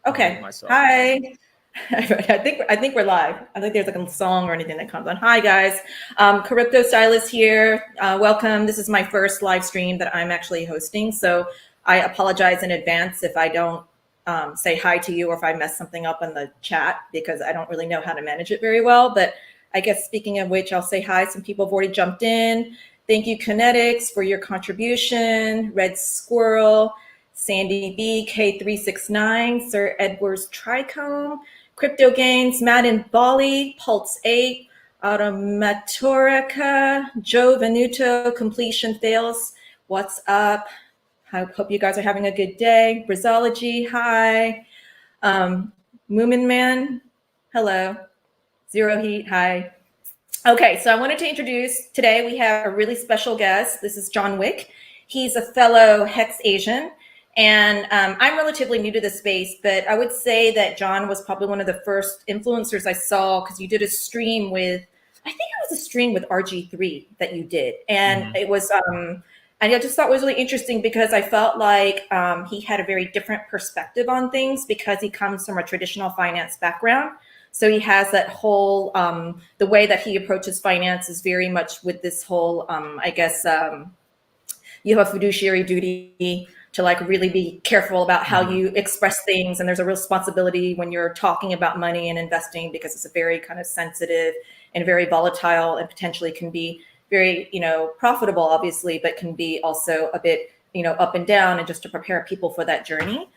Okay. Hi. I think we're live. I think there's like a song or anything that comes on. Hi guys. Crypto Stylist here. Welcome. This is my first live stream that I'm actually hosting. So I apologize in advance if I don't say hi to you or if I mess something up in the chat because I don't really know how to manage it very well. But I guess speaking of which, I'll say hi. Some people have already jumped in. Thank you, Kinetics, for your contribution. Red Squirrel. Sandy B, K369, Sir Edwards Tricombe, Crypto Gains, Madden Bali, Pulse 8, Automatorica, Joe Venuto, Completion Fails. What's up? I hope you guys are having a good day. Brazology, hi. Moomin Man, hello. Zero Heat, hi. Okay, so I wanted to introduce, today we have a really special guest. This is John Wick. He's a fellow Hex Asian. And I'm relatively new to the space, but I would say that John was probably one of the first influencers I saw because you did a stream with, I think it was a stream with RG3 that you did. And it was, and I just thought it was really interesting because I felt like he had a very different perspective on things because he comes from a traditional finance background. So he has that whole, the way that he approaches finance is very much with this whole, I guess, you have a fiduciary duty to like really be careful about how you express things. And there's a responsibility when you're talking about money and investing because it's a very kind of sensitive and very volatile and potentially can be very, profitable, obviously, but can be also a bit, up and down, and just to prepare people for that journey.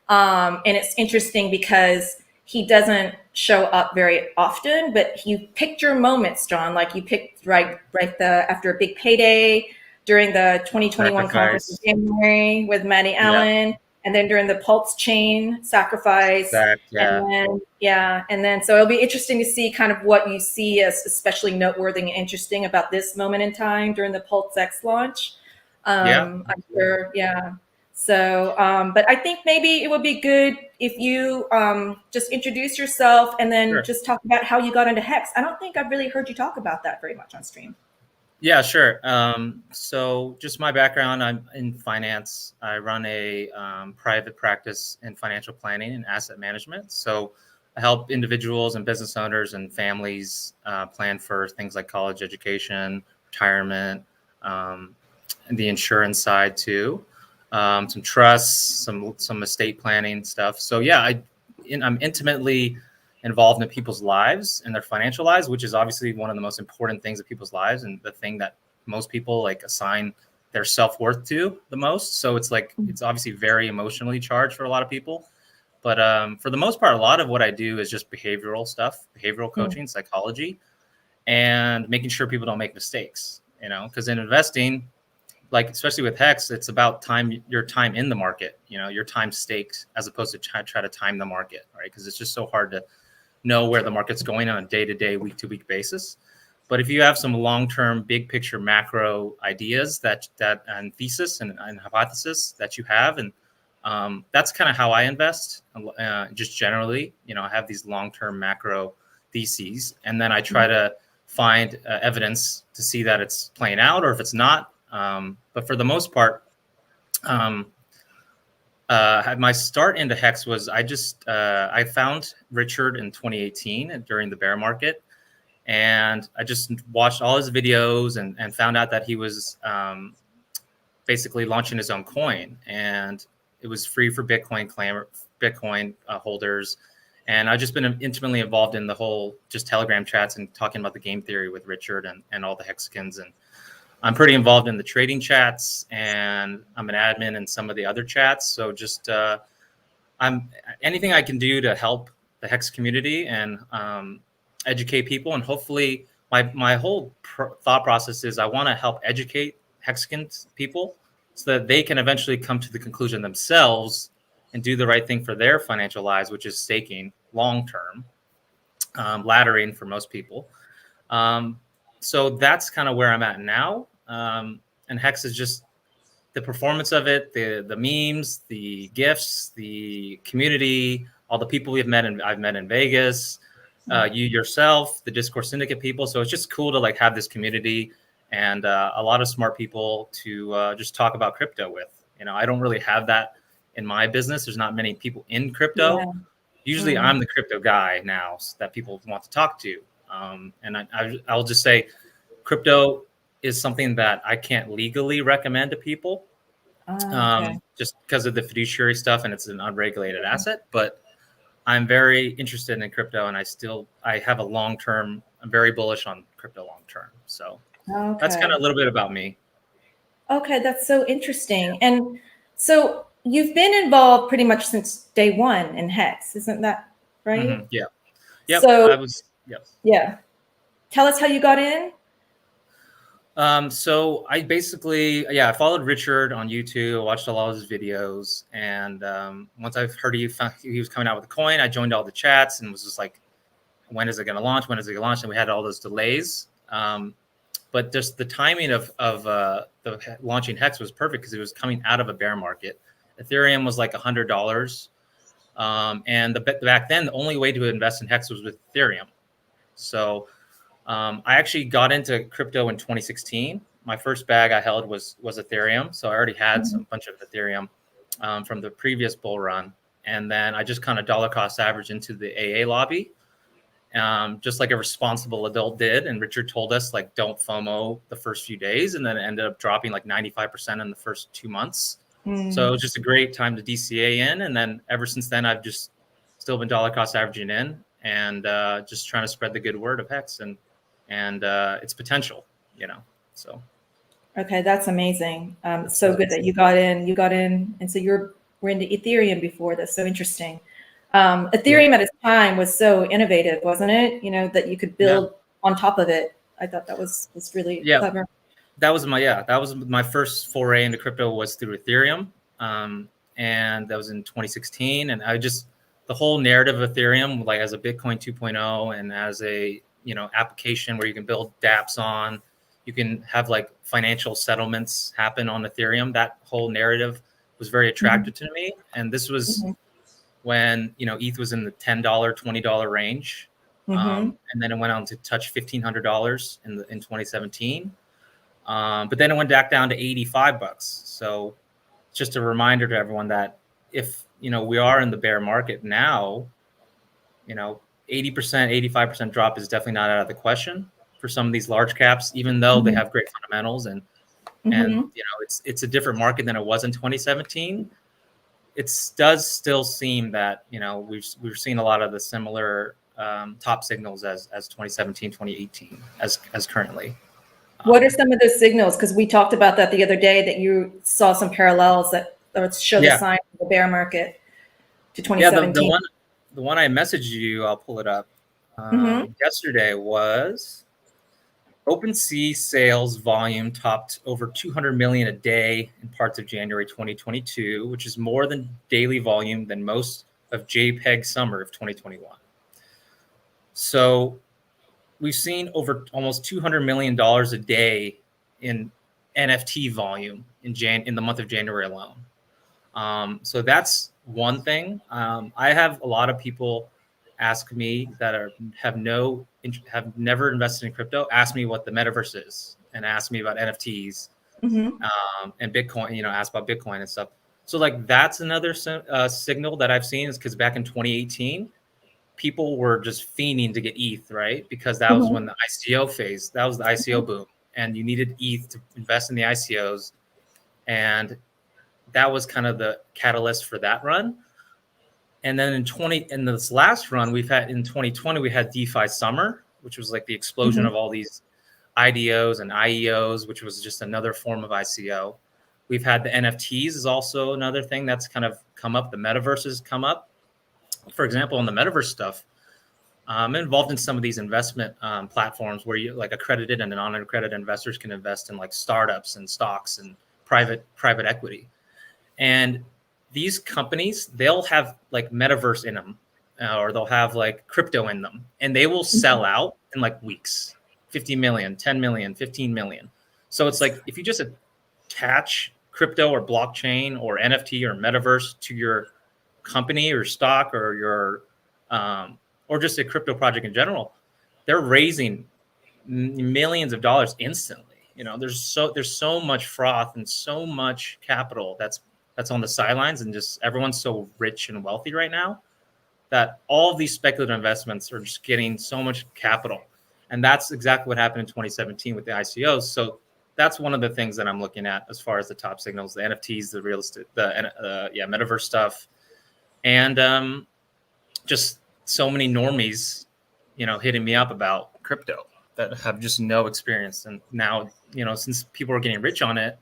And it's interesting because he doesn't show up very often, but you picked your moments, John. Like you picked right after a big payday, during the 2021 conference in January with Maddie Allen, and then during the Pulse Chain sacrifice. And then so it'll be interesting to see kind of what you see as especially noteworthy and interesting about this moment in time during the Pulse X launch. I'm sure, So, but I think maybe it would be good if you just introduce yourself and then just talk about how you got into Hex. I don't think I've really heard you talk about that very much on stream. Yeah, sure. So just my background, I'm in finance. I run a private practice in financial planning and asset management. So I help individuals and business owners and families plan for things like college education, retirement, and the insurance side too. Some trusts, some estate planning stuff. So yeah, I'm intimately involved in people's lives and their financial lives, which is obviously one of the most important things in people's lives and the thing that most people like assign their self-worth to the most. So it's like, it's obviously very emotionally charged for a lot of people. But for the most part, a lot of what I do is just behavioral stuff, behavioral coaching, psychology, and making sure people don't make mistakes, because in investing, like especially with Hex, it's about your time in the market, your time stakes, as opposed to try to time the market, right? Because it's just so hard to know where the market's going on a day-to-day, week-to-week basis. But if you have some long-term, big picture macro ideas that and thesis and hypothesis that you have, and that's kind of how I invest, just generally. I have these long-term macro theses, and then I try to find evidence to see that it's playing out or if it's not. But for the most part, my start into Hex was I found Richard in 2018 during the bear market, and I just watched all his videos and found out that he was basically launching his own coin, and it was free for Bitcoin holders. And I've just been intimately involved in the whole just Telegram chats and talking about the game theory with Richard and all the Hexicans. And I'm pretty involved in the trading chats, and I'm an admin in some of the other chats. So just I'm anything I can do to help the Hex community and educate people. And hopefully my whole thought process is I want to help educate Hexicans people so that they can eventually come to the conclusion themselves and do the right thing for their financial lives, which is staking long-term, laddering for most people. So that's kind of where I'm at now. And Hex is just the performance of it, the memes, the gifts, the community, all the people I've met in Vegas, you yourself, the Discourse Syndicate people. So it's just cool to like have this community and a lot of smart people to just talk about crypto with. I don't really have that in my business. There's not many people in crypto. Yeah. Usually I'm the crypto guy now that people want to talk to. And I'll just say crypto is something that I can't legally recommend to people, Okay. just because of the fiduciary stuff and it's an unregulated asset. But I'm very interested in crypto, and I have a long-term, I'm very bullish on crypto long-term. So that's kind Okay. of a little bit about me. Okay, that's so interesting. And so you've been involved pretty much since day one in Hex, isn't that right? Yeah. Yep. So Yep. yeah, tell us how you got in. So I basically, I followed Richard on YouTube, watched a lot of his videos. And once I've heard he was coming out with a coin, I joined all the chats and was just like, when is it going to launch? When is it going to launch? And we had all those delays. But just the timing of the launching Hex was perfect because it was coming out of a bear market. Ethereum was like $100. And back then, the only way to invest in Hex was with Ethereum. So I actually got into crypto in 2016. My first bag I held was Ethereum. So I already had a bunch of Ethereum from the previous bull run. And then I just kind of dollar cost average into the AA lobby, just like a responsible adult did. And Richard told us, like, don't FOMO the first few days. And then it ended up dropping like 95% in the first 2 months. So it was just a great time to DCA in. And then ever since then, I've just still been dollar cost averaging in and just trying to spread the good word of Hex and its potential, so. Okay, that's amazing. So good that you got in. And so we're into Ethereum before. That's so interesting. Ethereum at its time was so innovative, wasn't it? That you could build on top of it. I thought that was really clever. That was my first foray into crypto was through Ethereum. And that was in 2016. And the whole narrative of Ethereum, like as a Bitcoin 2.0 and as a, application where you can build dApps on, you can have like financial settlements happen on Ethereum. That whole narrative was very attractive to me. And this was when, ETH was in the $10, $20 range. And then it went on to touch $1,500 in 2017. But then it went back down to $85. So just a reminder to everyone that if, we are in the bear market now, 80%, 85% drop is definitely not out of the question for some of these large caps, even though they have great fundamentals and it's a different market than it was in 2017. It does still seem that, we've seen a lot of the similar top signals as 2017, 2018 as currently. What are some of those signals? Because we talked about that the other day, that you saw some parallels that show the sign of the bear market to 2017. Yeah, the one I messaged you, I'll pull it up, yesterday was OpenSea sales volume topped over 200 million a day in parts of January 2022, which is more than daily volume than most of JPEG summer of 2021. So we've seen over almost $200 million a day in NFT volume in the month of January alone. So that's one thing. I have a lot of people ask me that have never invested in crypto, ask me what the metaverse is and ask me about NFTs and Bitcoin, ask about Bitcoin and stuff. So like that's another signal that I've seen is because back in 2018, people were just fiending to get ETH, right? Because that was when the ICO phase, that was the ICO boom, and you needed ETH to invest in the ICOs. And that was kind of the catalyst for that run. And then in this last run we've had in 2020, we had DeFi summer, which was like the explosion of all these IDOs and IEOs, which was just another form of ICO. We've had the NFTs is also another thing that's kind of come up. The metaverse has come up. For example, on the metaverse stuff, I'm involved in some of these investment platforms where you like accredited and non-accredited investors can invest in like startups and stocks and private equity. And these companies, they'll have like metaverse in them, or they'll have like crypto in them, and they will sell out in like weeks, 50 million, 10 million, 15 million. So it's like, if you just attach crypto or blockchain or NFT or metaverse to your company or stock or your, or just a crypto project in general, they're raising millions of dollars instantly. There's so much froth and so much capital that's that's on the sidelines, and just everyone's so rich and wealthy right now that all of these speculative investments are just getting so much capital. And that's exactly what happened in 2017 with the ICOs. So that's one of the things that I'm looking at as far as the top signals, the NFTs, the real estate, the metaverse stuff, and just so many normies, hitting me up about crypto that have just no experience. And now, since people are getting rich on it,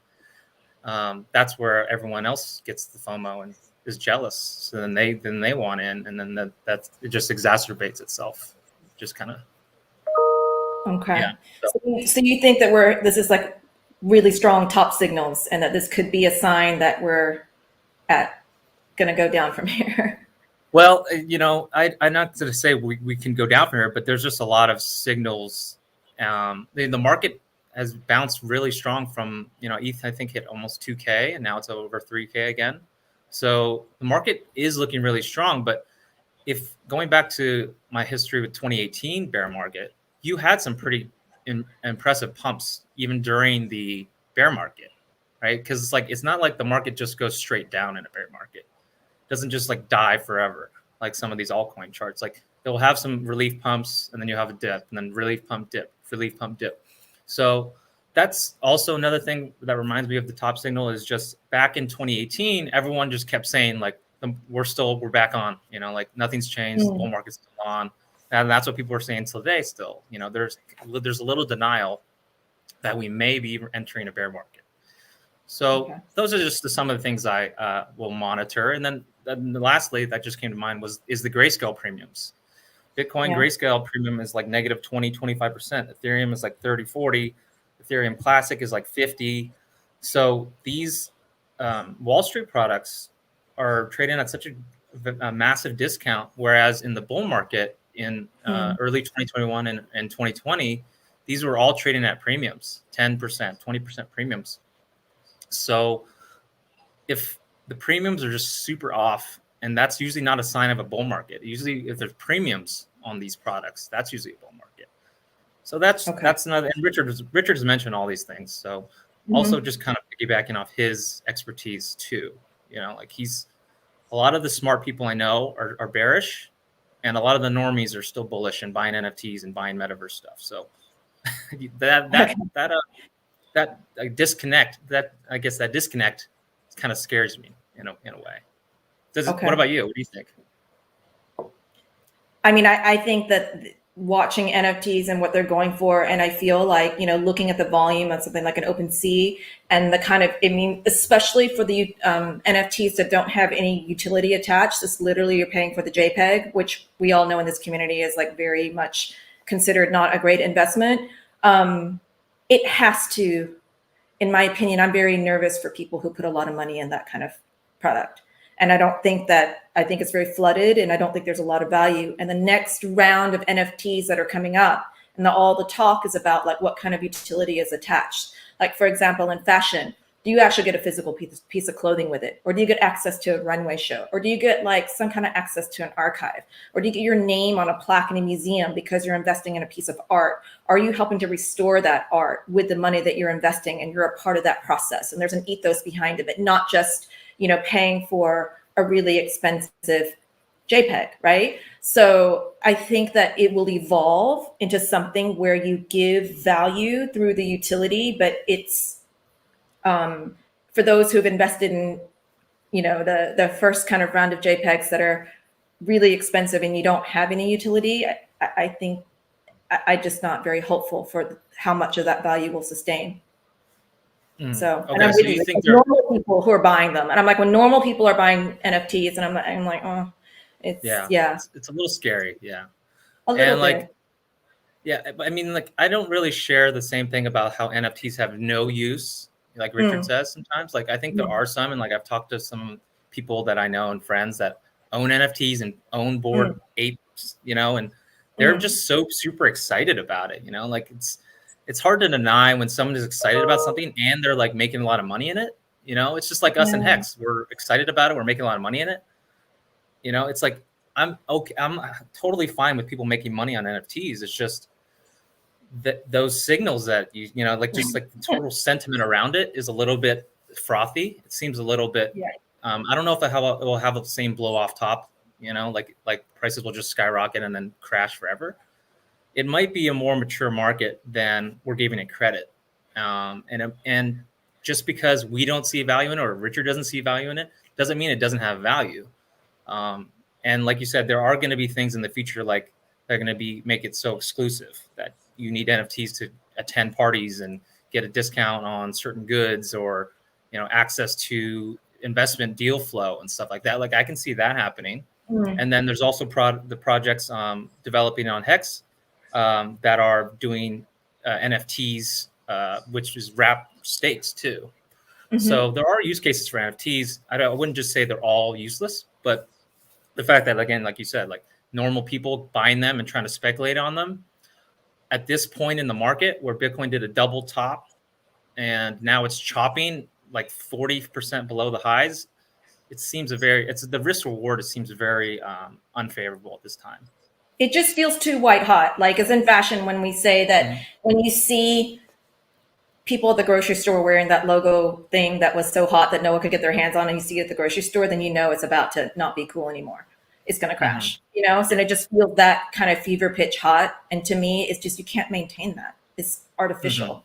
that's where everyone else gets the FOMO and is jealous. So then they want in, and then that it just exacerbates itself. Just kind of. Okay. Yeah. So you think that this is like really strong top signals, and that this could be a sign that we're going to go down from here? Well, I'm not going to say we can go down from here, but there's just a lot of signals. The market has bounced really strong from, ETH, I think, hit almost 2K, and now it's over 3K again. So the market is looking really strong. But if going back to my history with 2018 bear market, you had some pretty impressive pumps even during the bear market, right? Because it's not like the market just goes straight down in a bear market. It doesn't just die forever like some of these altcoin charts. Like they'll have some relief pumps, and then you have a dip, and then relief pump dip, relief pump dip. So that's also another thing that reminds me of the top signal is just back in 2018, everyone just kept saying we're back on, nothing's changed, the bull market's still on. And that's what people are saying today still. There's a little denial that we may be entering a bear market. So those are just some of the things I will monitor. And then lastly, that just came to mind is the Grayscale premiums. Bitcoin Grayscale premium is like negative 20, 25%. Ethereum is like 30, 40. Ethereum Classic is like 50. So these Wall Street products are trading at such a massive discount, whereas in the bull market in early 2021 and 2020, these were all trading at premiums, 10%, 20% premiums. So if the premiums are just super off, and that's usually not a sign of a bull market. Usually if there's premiums on these products, that's usually a bull market. So that's another, and Richard's mentioned all these things. So also just kind of piggybacking off his expertise too. A lot of the smart people I know are bearish, and a lot of the normies are still bullish and buying NFTs and buying metaverse stuff. So that disconnect, that disconnect kind of scares me in a way. What about you? What do you think? I mean, I think that watching NFTs and what they're going for, and I feel like, looking at the volume of something like an OpenSea and the kind of, especially for the NFTs that don't have any utility attached, it's literally you're paying for the JPEG, which we all know in this community is very much considered not a great investment. It has to, in my opinion, I'm very nervous for people who put a lot of money in that kind of product. And I think it's very flooded, and I don't think there's a lot of value. And the next round of NFTs that are coming up, and all the talk is about what kind of utility is attached. Like, for example, in fashion, do you actually get a physical piece of clothing with it? Or do you get access to a runway show? Or do you get some kind of access to an archive? Or do you get your name on a plaque in a museum because you're investing in a piece of art? Are you helping to restore that art with the money that you're investing, and you're a part of that process? And there's an ethos behind it, not just paying for a really expensive JPEG, right? So I think that it will evolve into something where you give value through the utility, but it's for those who have invested in, the first kind of round of JPEGs that are really expensive and you don't have any utility. I think I'm just not very hopeful for how much of that value will sustain. So, and I'm really normal people who are buying them, and I'm like, when normal people are buying NFTs, and I'm like, oh, it's a little scary, a little bit. I don't really share the same thing about how NFTs have no use, like Richard says sometimes. I think there are some, and I've talked to some people that I know and friends that own NFTs and own Bored Apes, and they're just so super excited about it, it's hard to deny when someone is excited about something and they're making a lot of money in it. It's just like us in Hex. We're excited about it. We're making a lot of money in it. It's I'm okay. I'm totally fine with people making money on NFTs. It's just that those signals that just the total sentiment around it is a little bit frothy. It seems a little bit I don't know if it will have the same blow off top, like prices will just skyrocket and then crash forever. It might be a more mature market than we're giving it credit. And just because we don't see value in it or Richard doesn't see value in it, doesn't mean it doesn't have value. And like you said, there are going to be things in the future like they're going to make it so exclusive that you need NFTs to attend parties and get a discount on certain goods, or access to investment deal flow and stuff like that. Like I can see that happening. And then there's also the projects developing on Hex that are doing NFTs, which is wrap stakes too. So there are use cases for NFTs. I wouldn't just say they're all useless, but the fact that, again, like you said, like normal people buying them and trying to speculate on them at this point in the market where Bitcoin did a double top and now it's chopping like 40% below the highs, it seems the risk reward, it seems very unfavorable at this time. It just feels too white hot, like as in fashion when we say that when you see people at the grocery store wearing that logo thing that was so hot that no one could get their hands on, and you see it at the grocery store, then you know it's about to not be cool anymore. It's going to crash, So it just feels that kind of fever pitch hot. And to me, it's just, you can't maintain that. It's artificial,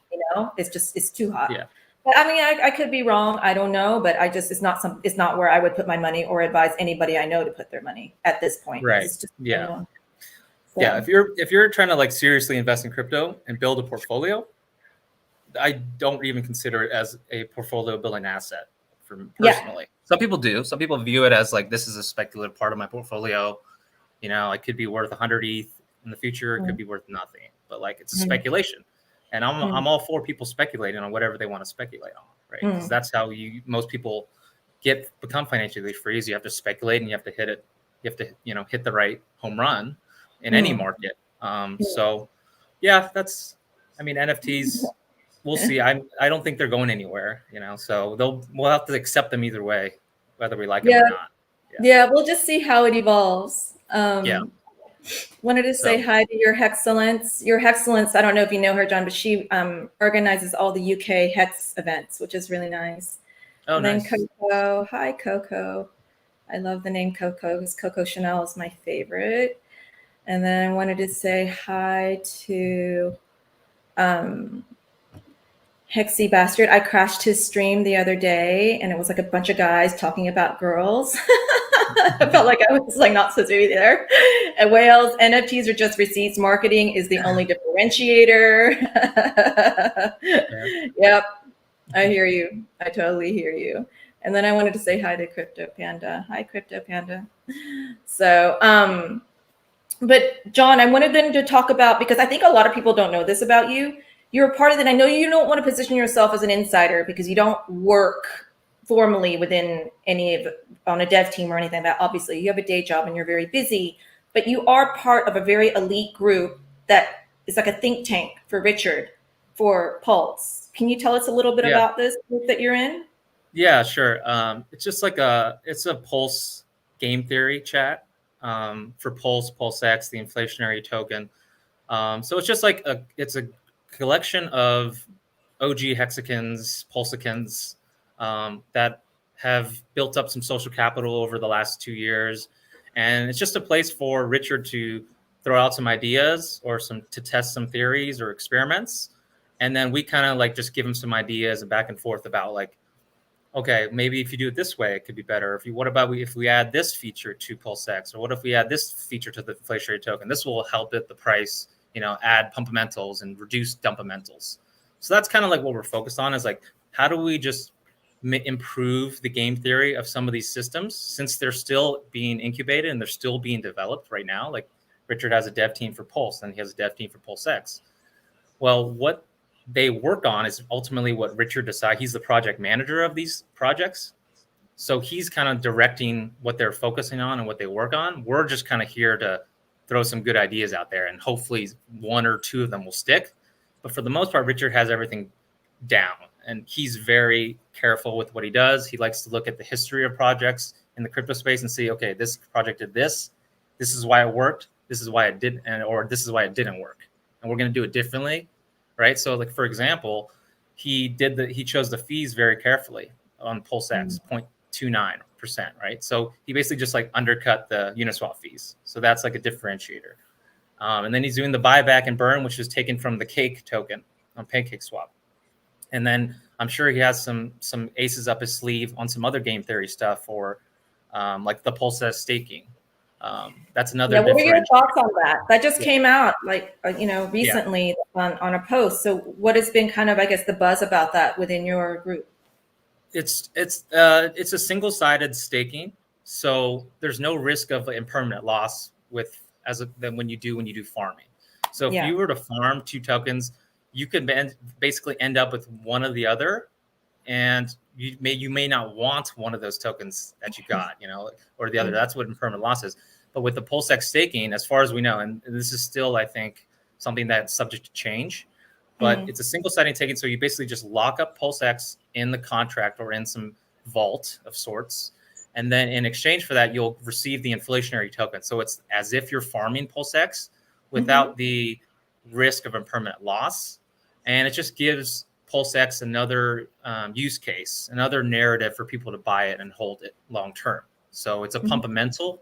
it's too hot. Yeah. But I mean, I could be wrong. I don't know, but it's not where I would put my money or advise anybody I know to put their money at this point. Right. It's just, So. Yeah. If you're trying to like seriously invest in crypto and build a portfolio, I don't even consider it as a portfolio building asset for personally. Some people do. Some people view it as like, this is a speculative part of my portfolio. It could be worth 100 ETH in the future. It could be worth nothing, but like it's a speculation. And I'm all for people speculating on whatever they want to speculate on, right? Because that's how most people become financially free. Is you have to speculate and you have to hit it. You have to, hit the right home run in any market. So yeah, NFTs, we'll see. I don't think they're going anywhere, so we'll have to accept them either way, whether we like it or not. Yeah, we'll just see how it evolves. Wanted to say hi to your Hexcellence. Your Hexcellence, I don't know if you know her, John, but she organizes all the UK Hex events, which is really nice. Oh, and nice. Then Coco. Hi, Coco. I love the name Coco because Coco Chanel is my favorite. And then I wanted to say hi to Hexy Bastard. I crashed his stream the other day and it was like a bunch of guys talking about girls. I felt like I was like not supposed to be there. And Wales, NFTs are just receipts. Marketing is the only differentiator. Yep. I hear you. I totally hear you. And then I wanted to say hi to Crypto Panda. Hi, Crypto Panda. So, but John, I wanted them to talk about, because I think a lot of people don't know this about you. You're a part of it. I know you don't want to position yourself as an insider because you don't work formally within on a dev team or anything like that. Obviously, you have a day job and you're very busy, but you are part of a very elite group that is like a think tank for Richard, for Pulse. Can you tell us a little bit about this group that you're in? Yeah, sure. It's just like it's a Pulse game theory chat for PulseX, the inflationary token. So it's just like it's a collection of OG Hexicans, Pulsicans that have built up some social capital over the last 2 years. And it's just a place for Richard to throw out some ideas or to test some theories or experiments. And then we kind of like just give him some ideas and back and forth about like, okay, maybe if you do it this way, it could be better. What about if we add this feature to PulseX, or what if we add this feature to the inflationary token? This will help it the price, add pumpamentals and reduce dumpamentals. So that's kind of like what we're focused on, is like, how do we just improve the game theory of some of these systems, since they're still being incubated and they're still being developed right now. Like Richard has a dev team for Pulse, and he has a dev team for PulseX. Well, what they work on is ultimately what Richard decides. He's the project manager of these projects. So he's kind of directing what they're focusing on and what they work on. We're just kind of here to throw some good ideas out there, and hopefully one or two of them will stick. But for the most part, Richard has everything down, and he's very careful with what he does. He likes to look at the history of projects in the crypto space and see, okay, this project did this. This is why it worked. This is why it did, or this is why it didn't work. And we're going to do it differently, right? So, like for example, he chose the fees very carefully on PulseX, 0.29 right? So he basically just like undercut the Uniswap fees. So that's like a differentiator. And then he's doing the buyback and burn, which is taken from the Cake token on PancakeSwap. And then I'm sure he has some aces up his sleeve on some other game theory stuff, or like the PulseX staking. That's another. Yeah, what are your thoughts on that? That just Yeah. came out like recently on a post. So what has been kind of, I guess, the buzz about that within your group? It's a single-sided staking, so there's no risk of impermanent loss than when you do farming. So if you were to farm 2 tokens, you could basically end up with one or the other, and you may not want one of those tokens that you got, or the other. That's what impermanent loss is. But with the PulseX staking, as far as we know, and this is still, I think, something that's subject to change, but it's a single-sided taking. So you basically just lock up PulseX in the contract or in some vault of sorts, and then in exchange for that, you'll receive the inflationary token. So it's as if you're farming PulseX without the risk of impermanent loss, and it just gives PulseX another use case, another narrative for people to buy it and hold it long term. So it's a pumpamental.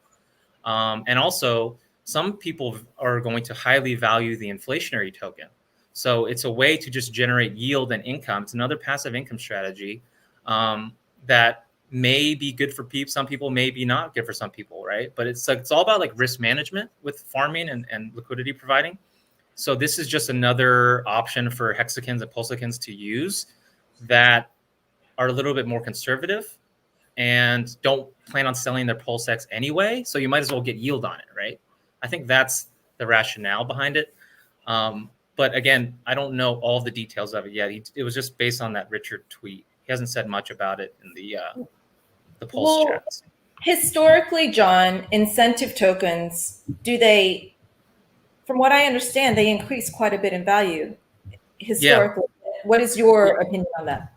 And also, some people are going to highly value the inflationary token. So it's a way to just generate yield and income. It's another passive income strategy that may be good for people. Some people may be not good for some people, right? But it's all about like risk management with farming and liquidity providing. So this is just another option for Hexicans and Pulsicans to use that are a little bit more conservative and don't plan on selling their PulseX anyway. So you might as well get yield on it, right? I think that's the rationale behind it. But again, I don't know all the details of it yet. It was just based on that Richard tweet. He hasn't said much about it in the Pulse chats. Historically, John, incentive tokens, from what I understand, they increase quite a bit in value historically. Yeah. What is your opinion on that?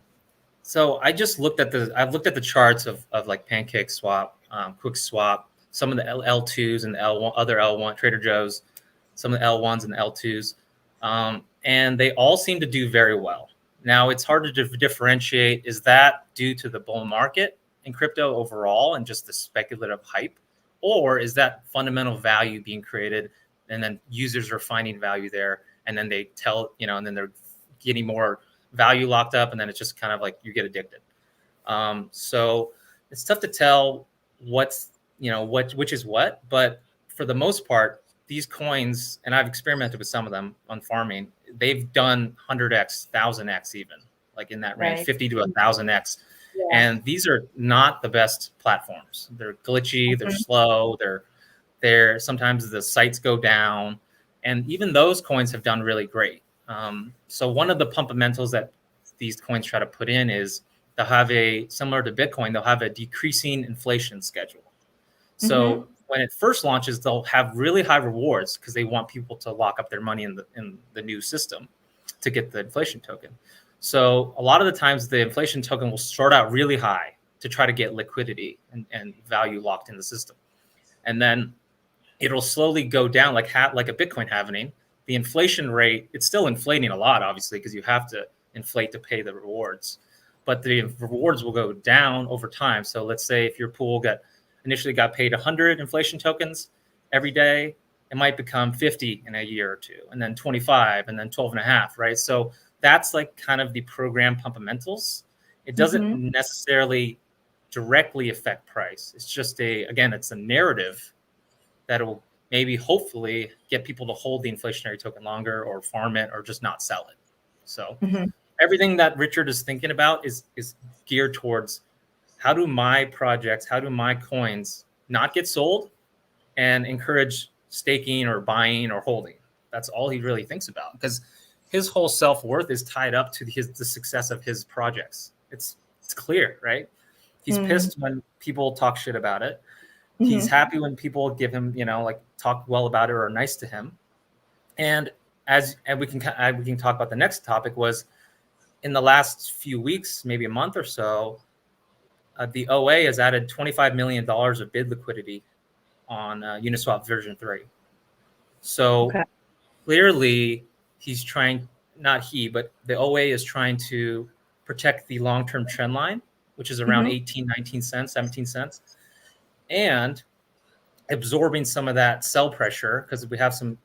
So I just looked at the charts of like PancakeSwap, QuickSwap, some of the L2s and the other L1 Trader Joe's, some of the L1s and the L2s, and they all seem to do very well. Now it's hard to differentiate. Is that due to the bull market in crypto overall and just the speculative hype, or is that fundamental value being created and then users are finding value there, and then they and then they're getting more value locked up, and then it's just kind of like you get addicted. So it's tough to tell which is what, but for the most part, these coins, and I've experimented with some of them on farming, they've done 100x, 1000x even, like in that range, right. 50 to 1000x. Yeah. And these are not the best platforms. They're glitchy, they're slow, they're sometimes the sites go down, and even those coins have done really great. So one of the pumpamentals that these coins try to put in is they'll have similar to Bitcoin, they'll have a decreasing inflation schedule. So when it first launches, they'll have really high rewards because they want people to lock up their money in the new system to get the inflation token. So a lot of the times the inflation token will start out really high to try to get liquidity and value locked in the system. And then it'll slowly go down like a Bitcoin halving. The inflation rate, it's still inflating a lot, obviously, because you have to inflate to pay the rewards. But the rewards will go down over time. So let's say if your pool initially got paid 100 inflation tokens every day, it might become 50 in a year or two, and then 25, and then 12 and a half, right? So that's like kind of the program pumpamentals. It doesn't necessarily directly affect price. It's just it's a narrative that'll maybe hopefully get people to hold the inflationary token longer or farm it or just not sell it. So everything that Richard is thinking about is geared towards how do my projects, how do my coins not get sold and encourage staking or buying or holding. That's all he really thinks about, because his whole self-worth is tied up to the success of his projects. It's clear, right? He's pissed when people talk shit about it. He's happy when people give him, talk well about it or are nice to him. And we can talk about the next topic was in the last few weeks, maybe a month or so, the OA has added $25 million of bid liquidity on Uniswap version 3. So clearly he's trying, not he, but the OA is trying to protect the long-term trend line which is around 18, 19 cents, 17 cents, and absorbing some of that sell pressure because we have some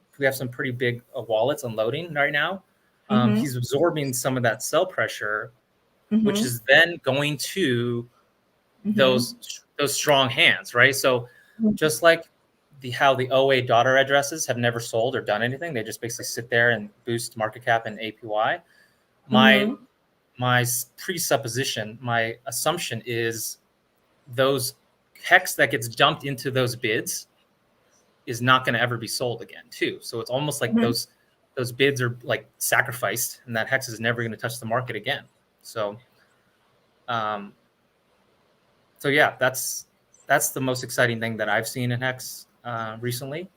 pretty big wallets unloading right now. He's absorbing some of that sell pressure, which is then going to those strong hands, right? So just like how the OA daughter addresses have never sold or done anything, they just basically sit there and boost market cap and APY. My presupposition, my assumption is those hex that gets dumped into those bids is not going to ever be sold again too. So it's almost like those bids are like sacrificed, and that hex is never going to touch the market again. So, so yeah, that's the most exciting thing that I've seen in hex recently,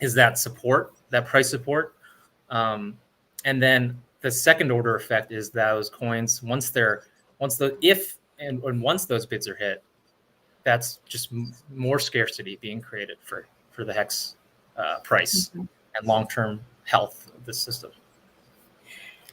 is that support, that price support, and then the second order effect is those coins once those bids are hit, that's just more scarcity being created for the hex price and long-term health of the system.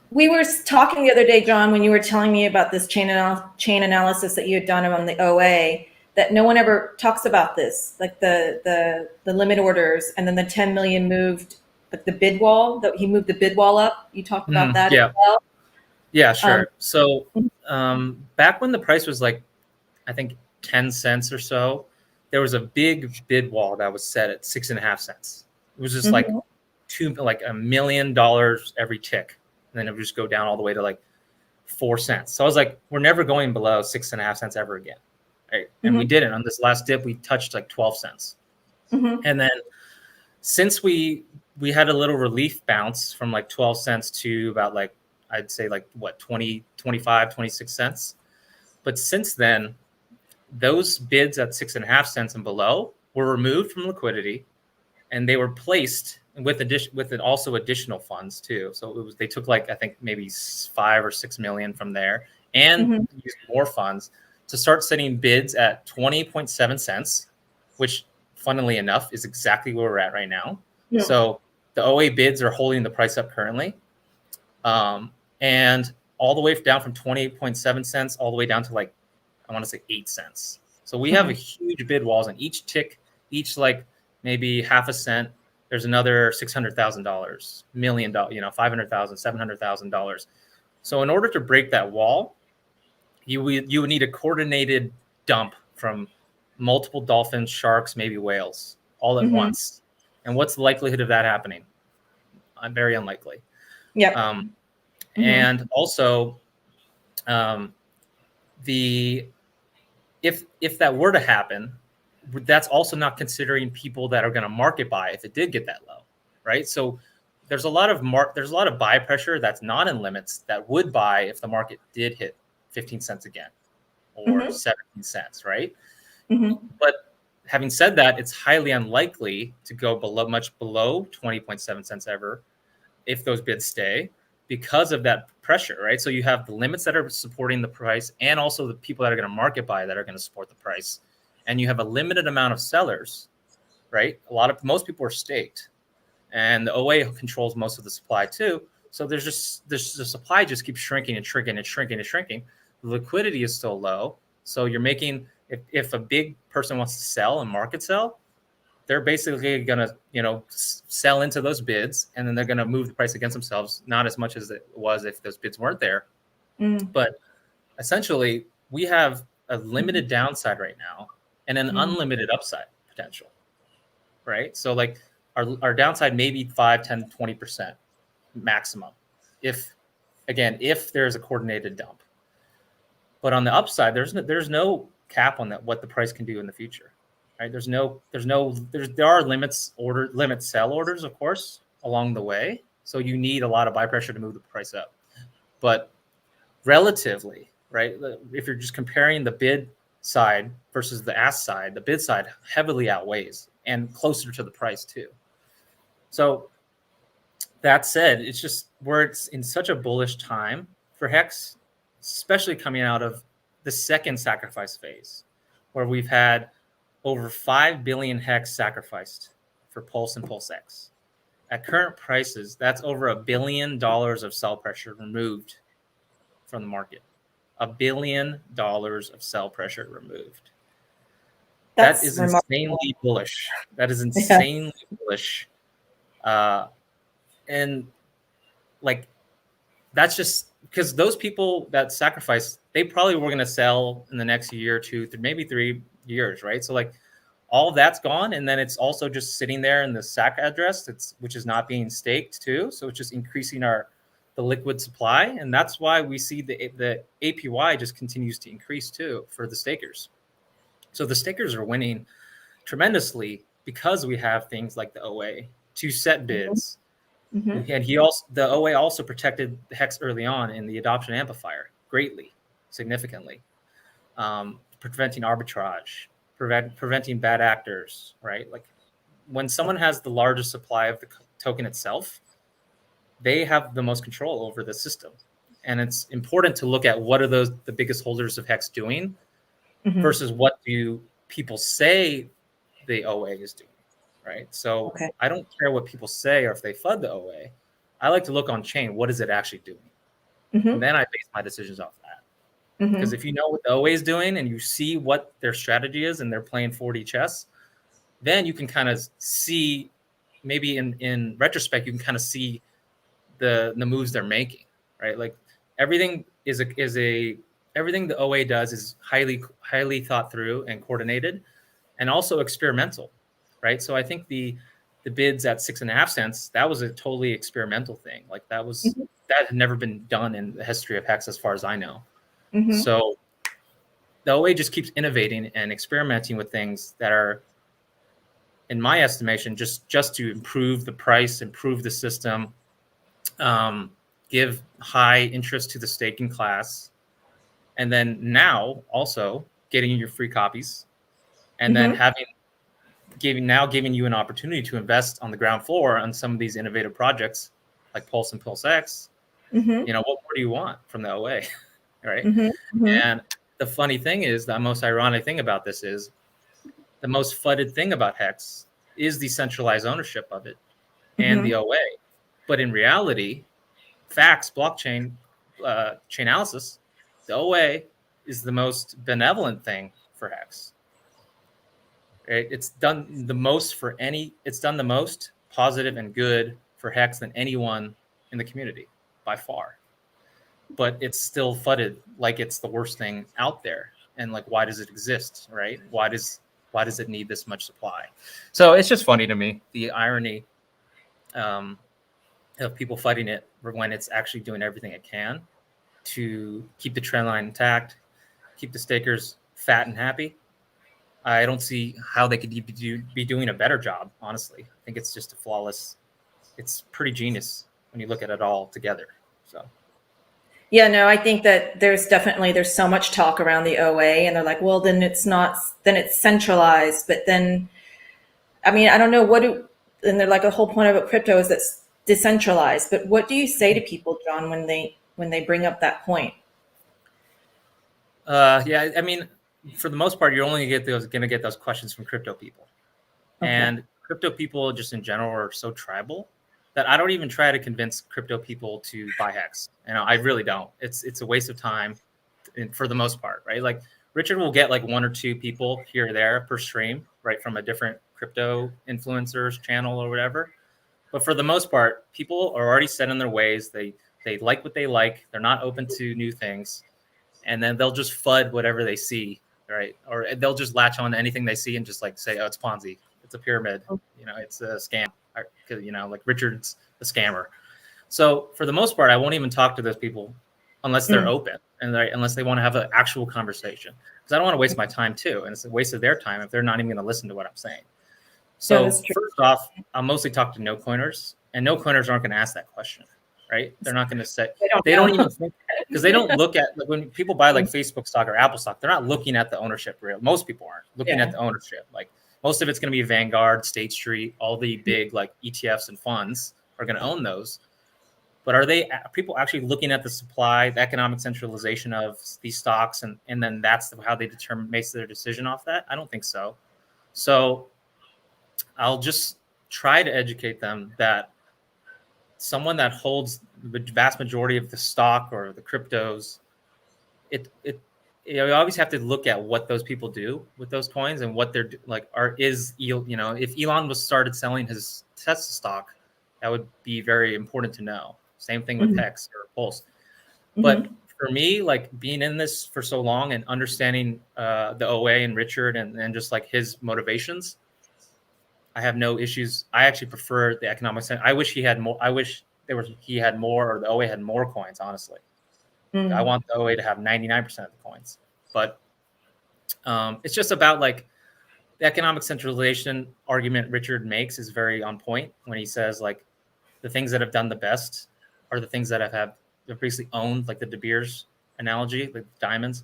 We were talking the other day, John, when you were telling me about this chain analysis that you had done on the OA, that no one ever talks about this, like the limit orders, and then the 10 million moved, like the bid wall, that he moved the bid wall up. You talked about that as well? Yeah, sure. So back when the price was like, I think 10 cents or so, there was a big bid wall that was set at 6.5 cents. It was just like $1 million every tick. And then it would just go down all the way to like 4 cents. So I was like, we're never going below 6.5 cents ever again. Right. And we didn't. On this last dip, we touched like 12 cents. And then since we had a little relief bounce from like 12 cents to about like, I'd say like what, 20, 25, 26 cents. But since then, those bids at 6.5 cents and below were removed from liquidity, and they were placed with also additional funds too. So they took like, I think maybe 5 or 6 million from there and used more funds to start setting bids at 20.7 cents, which funnily enough is exactly where we're at right now. Yeah. So the OA bids are holding the price up currently. And all the way down from 28.7 cents all the way down to like, I want to say 8 cents. So we have a huge bid walls, and each tick, each like maybe half a cent, there's another $600,000, million, $500,000, $700,000. So in order to break that wall, you would need a coordinated dump from multiple dolphins, sharks, maybe whales, all at once. And what's the likelihood of that happening? Very unlikely. Yeah. And also, if that were to happen, that's also not considering people that are going to market buy if it did get that low, right? So there's a lot of buy pressure that's not in limits that would buy if the market did hit 15 cents again or 17 cents, right? But having said that, it's highly unlikely to go much below 20.7 cents ever if those bids stay, because of that pressure, right? So you have the limits that are supporting the price, and also the people that are going to market buy that are going to support the price. And you have a limited amount of sellers, right? Most people are staked, and the OA controls most of the supply too. So the supply just keeps shrinking and shrinking and shrinking and shrinking. The liquidity is still low. So you're making, if a big person wants to sell and market sell, they're basically going to, sell into those bids, and then they're going to move the price against themselves, not as much as it was if those bids weren't there. But essentially, we have a limited downside right now and an unlimited upside potential, right? So like our downside may be 5, 10, 20% maximum if there's a coordinated dump. But on the upside, there's no cap on that, what the price can do in the future. Right? There are limit sell orders, of course, along the way. So you need a lot of buy pressure to move the price up. But relatively, right, if you're just comparing the bid side versus the ask side, the bid side heavily outweighs and closer to the price too. So that said, it's just it's in such a bullish time for Hex, especially coming out of the second sacrifice phase, where we've had over 5 billion hex sacrificed for Pulse and PulseX. At current prices, that's over $1 billion of sell pressure removed from the market. $1 billion of sell pressure removed. That's That is remarkable. insanely bullish. That is Yeah. insanely bullish. And like, that's just because those people that sacrifice, they probably were going to sell in the next year or two, maybe 3 years, right? So like all of that's gone, and then it's also just sitting there in the SAC address, which is not being staked too. So it's just increasing the liquid supply, and that's why we see the APY just continues to increase too for the stakers. So the stakers are winning tremendously because we have things like the OA to set bids. Mm-hmm. And the OA also protected Hex early on in the adoption amplifier greatly, significantly, preventing arbitrage, preventing bad actors, right? Like when someone has the largest supply of the token itself, they have the most control over the system. And it's important to look at what are the biggest holders of Hex doing Mm-hmm. versus what do people say the OA is doing, right? So Okay. I don't care what people say or if they FUD the OA. I like to look on chain. What is it actually doing? Mm-hmm. And then I base my decisions off that. Mm-hmm. Because if you know what the OA is doing and you see what their strategy is and they're playing 4D chess, then you can kind of see, maybe in retrospect, you can kind of see the moves they're making, right? Like everything everything the OA does is highly thought through and coordinated, and also experimental, right? So I think the bids at 6.5 cents, that was a totally experimental thing. Like that had never been done in the history of Hex, as far as I know. Mm-hmm. So the OA just keeps innovating and experimenting with things that are, in my estimation, just to improve the price, improve the system, give high interest to the staking class, and then now also getting your free copies, and then giving you an opportunity to invest on the ground floor on some of these innovative projects like Pulse and PulseX. Mm-hmm. You know, what more do you want from the OA, right? Mm-hmm. Mm-hmm. And the funny thing is, the most ironic thing about this is, the most FUDed thing about Hex is the centralized ownership of it and the OA. But in reality, facts, blockchain, chain analysis, the OA is the most benevolent thing for Hex. Right? It's done the most positive and good for Hex than anyone in the community by far. But it's still FUDed like it's the worst thing out there. And like, why does it exist, right? Why does it need this much supply? So it's just funny to me, the irony of people fighting it when it's actually doing everything it can to keep the trend line intact, keep the stakers fat and happy. I don't see how they could be doing a better job, honestly. I think it's just it's pretty genius when you look at it all together. So. Yeah, no, I think that there's so much talk around the OA, and they're like, well, then it's centralized. But then, I mean, I don't know and they're like, the whole point about crypto is that it's decentralized. But what do you say to people, John, when they bring up that point? Yeah, I mean, for the most part, you're only going to get those questions from crypto people. Okay. And crypto people just in general are so tribal that I don't even try to convince crypto people to buy Hex. You know, I really don't. It's a waste of time for the most part, right? Like Richard will get like 1 or 2 people here or there per stream, right, from a different crypto influencers channel or whatever. But for the most part, people are already set in their ways. They like what they like. They're not open to new things. And then they'll just FUD whatever they see, right? Or they'll just latch on to anything they see and just like say, oh, it's Ponzi, it's a pyramid, you know, it's a scam. You know, like Richard's a scammer. So for the most part, I won't even talk to those people unless they're open and unless they want to have an actual conversation, because I don't want to waste my time too. And it's a waste of their time if they're not even going to listen to what I'm saying. So first off, I'll mostly talk to no coiners, and no coiners aren't going to ask that question, right? They're not going to say, they don't even think, because they don't look at, like when people buy like Facebook stock or Apple stock, they're not looking at the ownership. Most people aren't looking at the ownership. Like most of it's going to be Vanguard, State Street, all the big like ETFs and funds are going to own those. But are people actually looking at the supply, the economic centralization of these stocks, and then that's how they makes their decision off that? I don't think so. So I'll just try to educate them that someone that holds the vast majority of the stock or the cryptos you always have to look at what those people do with those coins and what they're like. If Elon was started selling his Tesla stock, that would be very important to know. Same thing with Hex or Pulse. But for me, like being in this for so long and understanding the OA and Richard and just like his motivations, I have no issues. I actually prefer the economic sense. I wish he had more. I wish he had more, or the OA had more coins. Honestly, I want the OA to have 99% of the coins. But it's just about like the economic centralization argument Richard makes is very on point when he says like the things that have done the best are the things that have basically owned, like the De Beers analogy, like diamonds,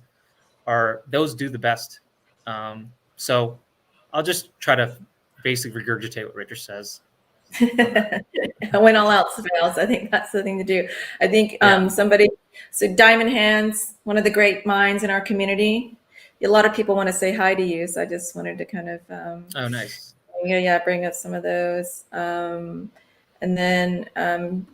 are those do the best. So I'll just try to basically regurgitate what Richard says. When all else fails, I think that's the thing to do. I think so Diamond Hands, one of the great minds in our community. A lot of people want to say hi to you, so I just wanted to kind of oh, nice. Bring up some of those. And then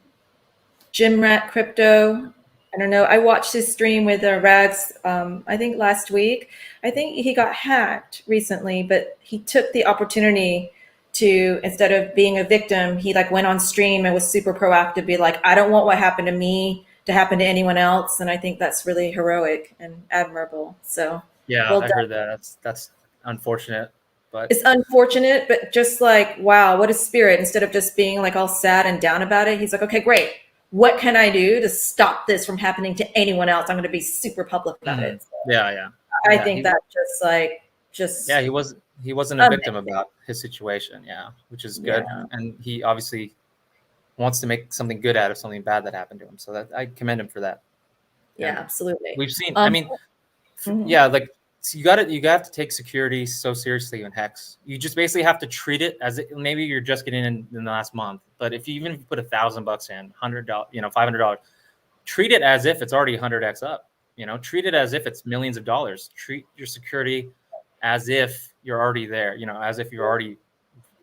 Jim Rat Crypto. I don't know. I watched his stream with Rags, I think last week. I think he got hacked recently, but he took the opportunity to, instead of being a victim, he like went on stream and was super proactive, be like, I don't want what happened to me to happen to anyone else. And I think that's really heroic and admirable. So yeah, I heard that. That's unfortunate. But it's unfortunate, but just like, wow, what a spirit. Instead of just being like all sad and down about it, he's like, okay, great. What can I do to stop this from happening to anyone else? I'm going to be super public about it. So yeah. I think that he wasn't a victim about his situation. Yeah, which is good. Yeah. And he obviously wants to make something good out of something bad that happened to him. So that I commend him for that. Yeah, absolutely. We've seen, like, so you have to take security so seriously in Hex. You just basically have to treat it as maybe you're just getting in the last month. But if you put $1,000 in, $100, $500, treat it as if it's already 100x up. Treat it as if it's millions of dollars. Treat your security as if you're already there. As if you're already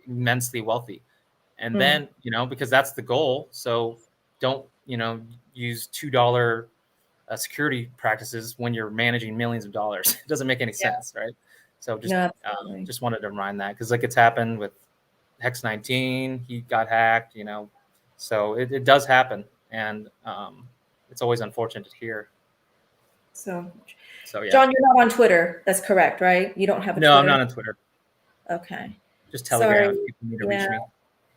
immensely wealthy. And then because that's the goal. So don't use $2 security practices when you're managing millions of dollars. It doesn't make any sense, right? So just wanted to remind that, because like it's happened with Hex 19, he got hacked, so it does happen, and it's always unfortunate to hear. So yeah. John, you're not on Twitter. That's correct, right? You don't have a Twitter? No, I'm not on Twitter. Okay. Just Telegram. People need to reach me.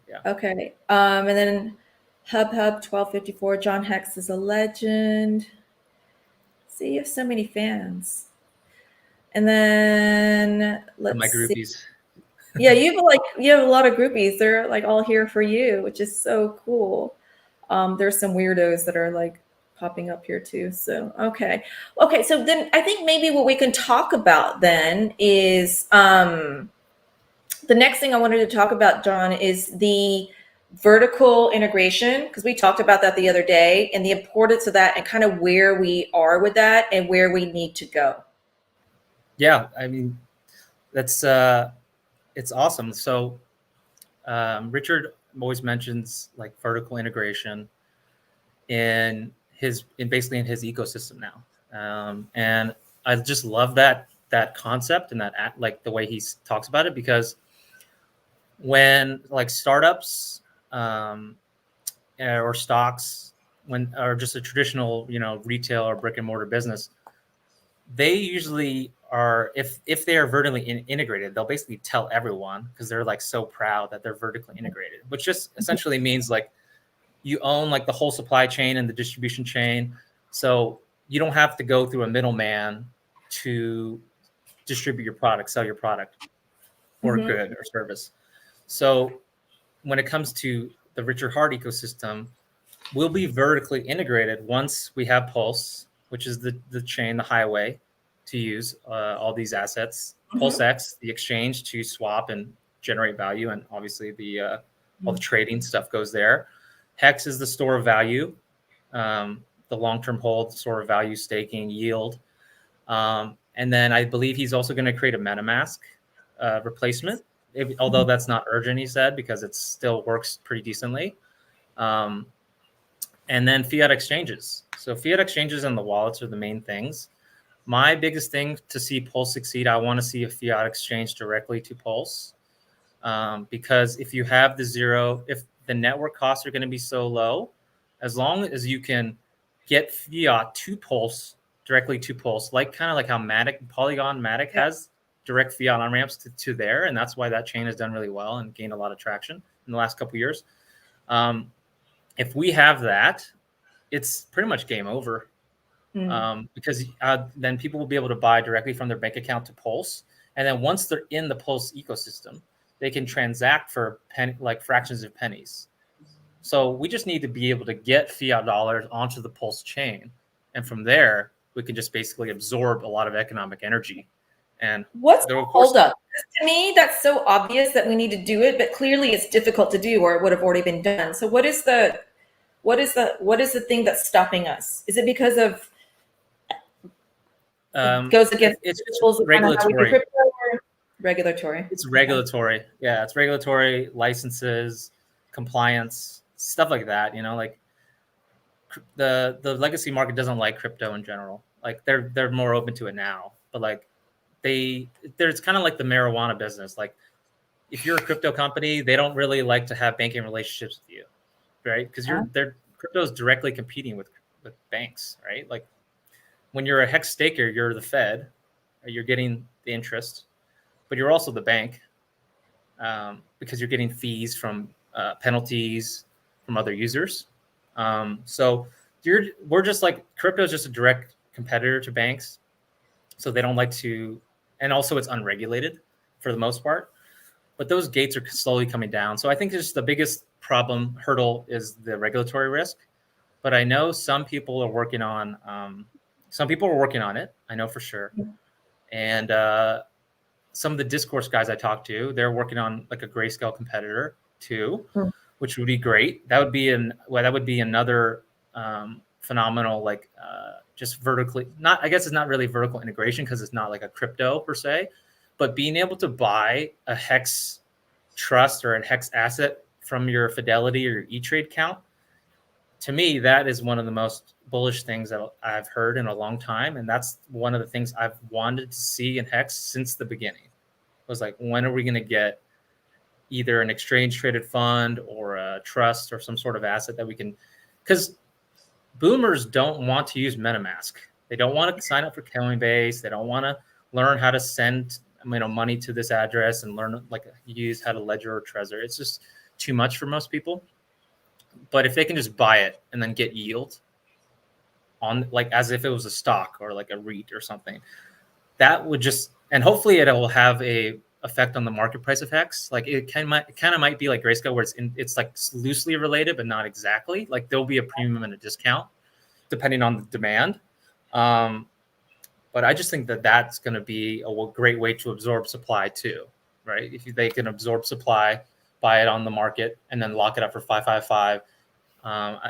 Yeah. Okay. And then Hub 1254. John Hex is a legend. See, you have so many fans. And then my groupies. See. Yeah, you have a lot of groupies. They're like all here for you, which is so cool. There's some weirdos that are like popping up here too. So okay. So then I think maybe what we can talk about then is the next thing I wanted to talk about, John, is the vertical integration, because we talked about that the other day, and the importance of that and kind of where we are with that and where we need to go. Yeah, I mean, that's it's awesome. So Richard always mentions like vertical integration in basically in his ecosystem now, and I just love that concept and that like the way he talks about it, because when like startups or stocks, or just a traditional retail or brick and mortar business, they usually are, if they are vertically integrated, they'll basically tell everyone, because they're like so proud that they're vertically integrated, which just essentially means like you own like the whole supply chain and the distribution chain, so you don't have to go through a middleman to distribute your product, sell your product or good or service. So when it comes to the Richard Hart ecosystem, we'll be vertically integrated once we have Pulse, which is the chain, the highway to use all these assets. Pulse X, the exchange to swap and generate value, and obviously all the trading stuff goes there. Hex is the store of value, the long-term hold, store of value, staking, yield. And then I believe he's also going to create a MetaMask replacement, although that's not urgent, he said, because it still works pretty decently. And then fiat exchanges. So fiat exchanges and the wallets are the main things. My biggest thing to see Pulse succeed, I want to see a fiat exchange directly to Pulse. Because if you have if the network costs are going to be so low, as long as you can get fiat to Pulse, directly to Pulse, kind of like how Polygon Matic has direct fiat on ramps to there. And that's why that chain has done really well and gained a lot of traction in the last couple of years. If we have that, it's pretty much game over. Because then people will be able to buy directly from their bank account to Pulse. And then once they're in the Pulse ecosystem, they can transact for fractions of pennies. So we just need to be able to get fiat dollars onto the Pulse chain. And from there, we can just basically absorb a lot of economic energy. And what's the holdup? To me, that's so obvious that we need to do it, but clearly it's difficult to do, or it would have already been done. So what is the thing that's stopping us? Is it because of goes against it's regulatory. Regulatory. It's regulatory. Yeah, it's regulatory, licenses, compliance, stuff like that. Like the legacy market doesn't like crypto in general. Like they're more open to it now, but there's kind of like the marijuana business. Like if you're a crypto company, they don't really like to have banking relationships with you, right? Because crypto is directly competing with banks, right? Like when you're a Hex staker, you're the Fed, you're getting the interest, but you're also the bank because you're getting fees from penalties from other users. So we're just like crypto is just a direct competitor to banks, so they don't like to, and also it's unregulated for the most part. But those gates are slowly coming down. So I think just the biggest hurdle is the regulatory risk. But I know some people are working on it. I know for sure. And some of the Discourse guys I talked to, they're working on like a Grayscale competitor too, which would be great. That would be another phenomenal, just vertically, I guess it's not really vertical integration because it's not like a crypto per se, but being able to buy a Hex trust or a Hex asset from your Fidelity or your E-Trade account, to me, that is one of the most bullish things that I've heard in a long time. And that's one of the things I've wanted to see in Hex since the beginning. It was like, when are we going to get either an exchange traded fund or a trust or some sort of asset that we can, because boomers don't want to use MetaMask. They don't want to sign up for Coinbase. They don't want to learn how to send money to this address and learn use how to ledger or Trezor. It's just too much for most people. But if they can just buy it and then get yield on as if it was a stock or like a REIT or something, that would just, and hopefully it will have a effect on the market price of Hex. Like it kind of might be like Grayscale where it's like loosely related, but not exactly. Like there'll be a premium and a discount depending on the demand. But I just think that that's going to be a great way to absorb supply too, right? If they can absorb supply, buy it on the market, and then lock it up for 555.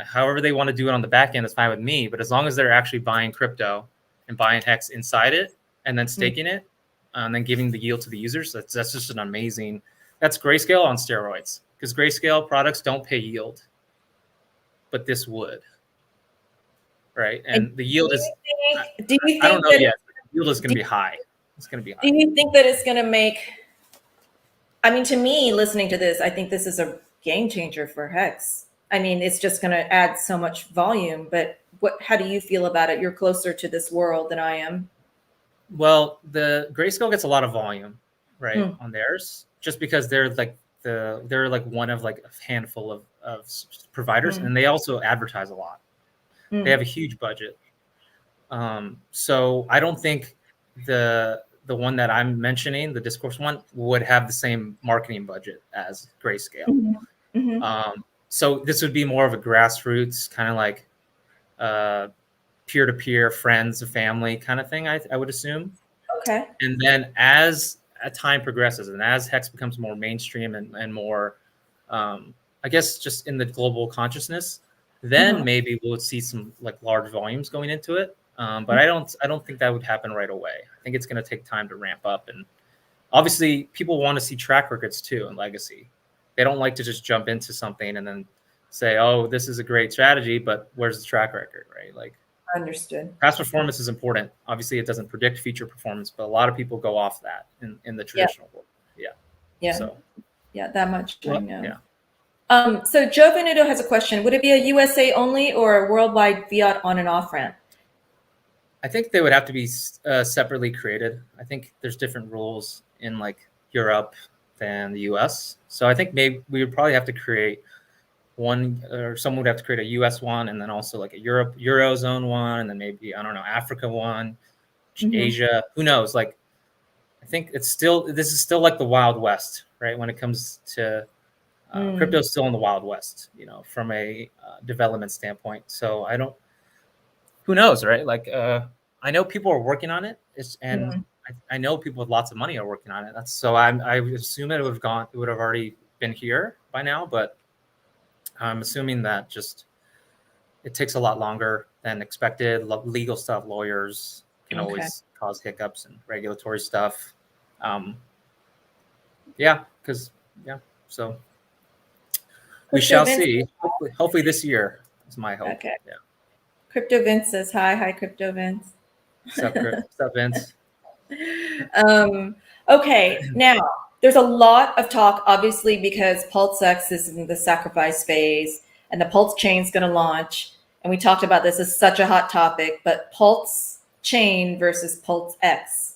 However they want to do it on the back end is fine with me. But as long as they're actually buying crypto and buying Hex inside it and then staking it and then giving the yield to the users, that's just an amazing. That's Grayscale on steroids, because Grayscale products don't pay yield, but this would. Right, and the yield is. Do you think I don't know yet. The yield is going to be high. It's going to be high. Do you think that it's going to make? I mean, to me, listening to this, I think this is a game changer for Hex. I mean, it's just going to add so much volume. But how do you feel about it? You're closer to this world than I am. Well, the Grayscale gets a lot of volume, right, on theirs, just because they're one of a handful of providers, and they also advertise a lot. They have a huge budget. So I don't think the one that I'm mentioning, the Discourse one, would have the same marketing budget as Grayscale. So this would be more of a grassroots kind of like peer-to-peer, friends, family kind of thing, I would assume. Okay. And then as time progresses and as Hex becomes more mainstream and more, I guess, just in the global consciousness, then maybe we'll see some large volumes going into it. But I don't think that would happen right away. I think it's going to take time to ramp up. And obviously people want to see track records too and legacy. They don't like to just jump into something and then say, oh, this is a great strategy, but where's the track record, right? Understood. Past performance is important. Obviously, it doesn't predict future performance, but a lot of people go off that in the Yeah. traditional world. Yeah. Yeah. So, Yeah, that much I know. Yeah. So Joe Venuto has a question. Would it be a USA only or a worldwide fiat on and off ramp? I think they would have to be separately created. I think there's different rules in like Europe than the US. So I think maybe we would probably have to create one, or someone would have to create a US one, and then also like a Eurozone one, and then maybe, I don't know, Africa one, Asia, who knows? Like, I think this is still like the Wild West, right? When it comes to crypto is still in the Wild West, from a development standpoint. So who knows, right? Like, I know people are working on it, and I know people with lots of money are working on it. I assume that it would have already been here by now, but I'm assuming that just it takes a lot longer than expected. Legal stuff, lawyers can always cause hiccups and regulatory stuff. So we shall see. Hopefully this year is my hope. Okay. Yeah. Crypto Vince says hi. Hi, Crypto Vince. What's up, Vince? Okay, now there's a lot of talk, obviously, because PulseX is in the sacrifice phase and the Pulse chain is going to launch. And we talked about this as such a hot topic, but Pulse chain versus PulseX.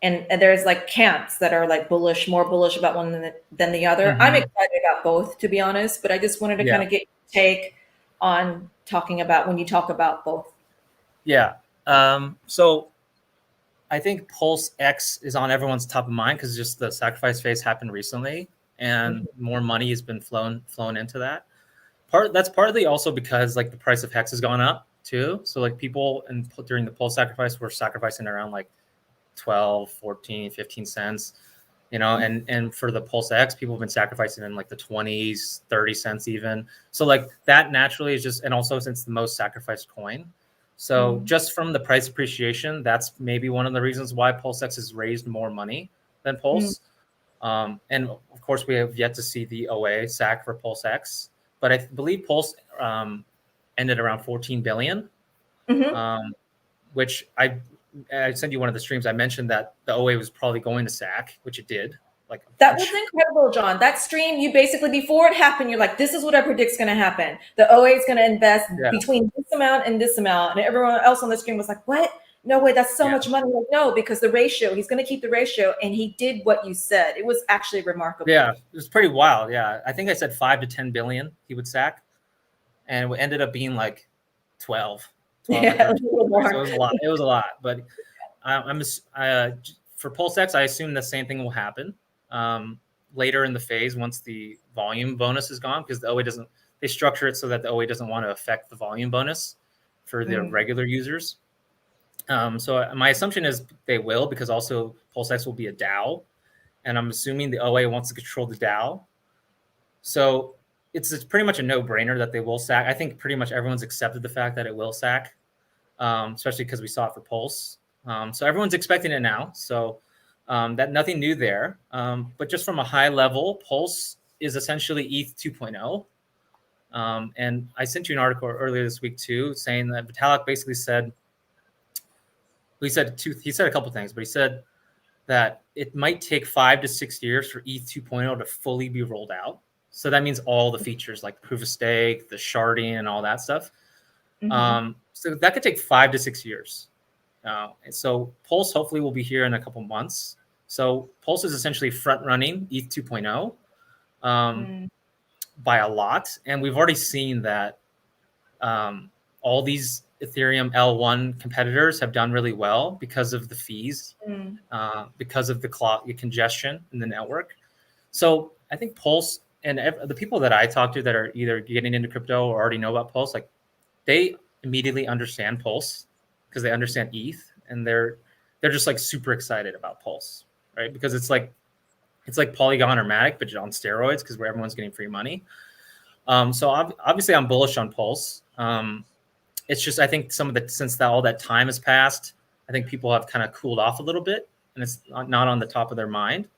And there's like camps that are like more bullish about one than the other. I'm excited about both, to be honest, but I just wanted to kind of get your take on talking about when you talk about both. Yeah. So I think Pulse X is on everyone's top of mind because just the sacrifice phase happened recently, and more money has been flown into that. That's partly also because like the price of Hex has gone up too. So like people during the Pulse sacrifice were sacrificing around like 12, 14, 15 cents, and for the Pulse X, people have been sacrificing in like the 20s, 30 cents even. So like that naturally is just, and also since the most sacrificed coin. So just from the price appreciation, that's maybe one of the reasons why Pulse X has raised more money than Pulse. And of course, we have yet to see the OA SAC for Pulse X, but I believe Pulse ended around 14 billion, which I sent you one of the streams. I mentioned that the OA was probably going to SAC, which it did. Like that was incredible, John. That stream, you basically, before it happened, you're like, this is what I predict is going to happen. The OA is going to invest between this amount and this amount. And everyone else on the stream was like, what? No way, that's so much money. Like, no, because the ratio, he's going to keep the ratio. And he did what you said. It was actually remarkable. Yeah, it was pretty wild. Yeah. I think I said 5 to 10 billion he would SAC. And it ended up being like 12. Yeah, so it was a lot. It was a lot. But for Pulse X, I assume the same thing will happen later in the phase once the volume bonus is gone, because the OA they structure it so that the OA doesn't want to affect the volume bonus for their regular users. So my assumption is they will, because also Pulse X will be a DAO, and I'm assuming the OA wants to control the DAO. So it's pretty much a no-brainer that they will SAC. I think pretty much everyone's accepted the fact that it will SAC, especially because we saw it for Pulse. So everyone's expecting it now. So that nothing new there. But just from a high level, Pulse is essentially ETH 2.0. And I sent you an article earlier this week too, saying that Vitalik basically said, he said a couple of things, but he said that it might take 5 to 6 years for ETH 2.0 to fully be rolled out. So that means all the features like proof of stake, the sharding, and all that stuff. So that could take 5 to 6 years. And so Pulse hopefully will be here in a couple months. So Pulse is essentially front running ETH 2.0 by a lot. And we've already seen that all these Ethereum L1 competitors have done really well because of the fees, because of the congestion in the network. So I think Pulse, and the people that I talk to that are either getting into crypto or already know about Pulse, like they immediately understand Pulse because they understand ETH, and they're just like super excited about Pulse, right? Because it's like Polygon or Matic, but on steroids, because where everyone's getting free money. So obviously I'm bullish on Pulse. It's just, I think since all that time has passed, I think people have kind of cooled off a little bit, and it's not on the top of their mind.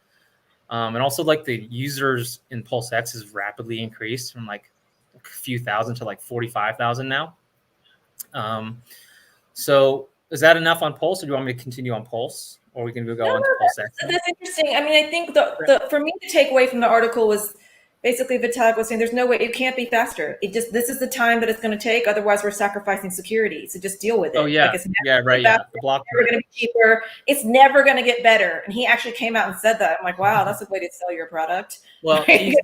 And also like the users in Pulse X has rapidly increased from like a few thousand to like 45,000 now. So is that enough on Pulse, or do you want me to continue on Pulse, or we can go on to Pulse X? That's interesting. I mean, I think the for me, the takeaway from the article was basically Vitalik was saying there's no way, it can't be faster. This is the time that it's going to take. Otherwise, we're sacrificing security. So just deal with it. Oh yeah, like, it's right. Yeah, the block. It's never going to be cheaper. It's never going to get better. And he actually came out and said that. I'm like, wow, that's a way to sell your product. Well, he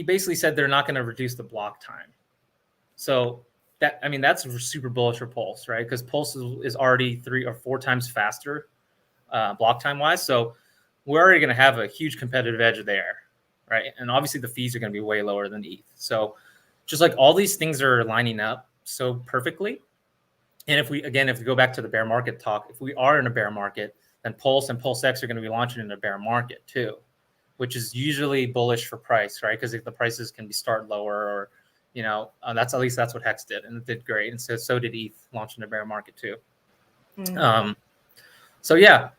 basically said they're not going to reduce the block time. So that, I mean, that's super bullish for Pulse, right? Because Pulse is already 3 or 4 times faster block time wise. So we're already going to have a huge competitive edge there, right? And obviously the fees are going to be way lower than ETH. So just like all these things are lining up so perfectly. And if we go back to the bear market talk, if we are in a bear market, then Pulse and Pulse X are going to be launching in a bear market too, which is usually bullish for price, right? Because if the prices can be start lower, or that's what Hex did, and it did great. And so did ETH launch in a bear market too. So yeah,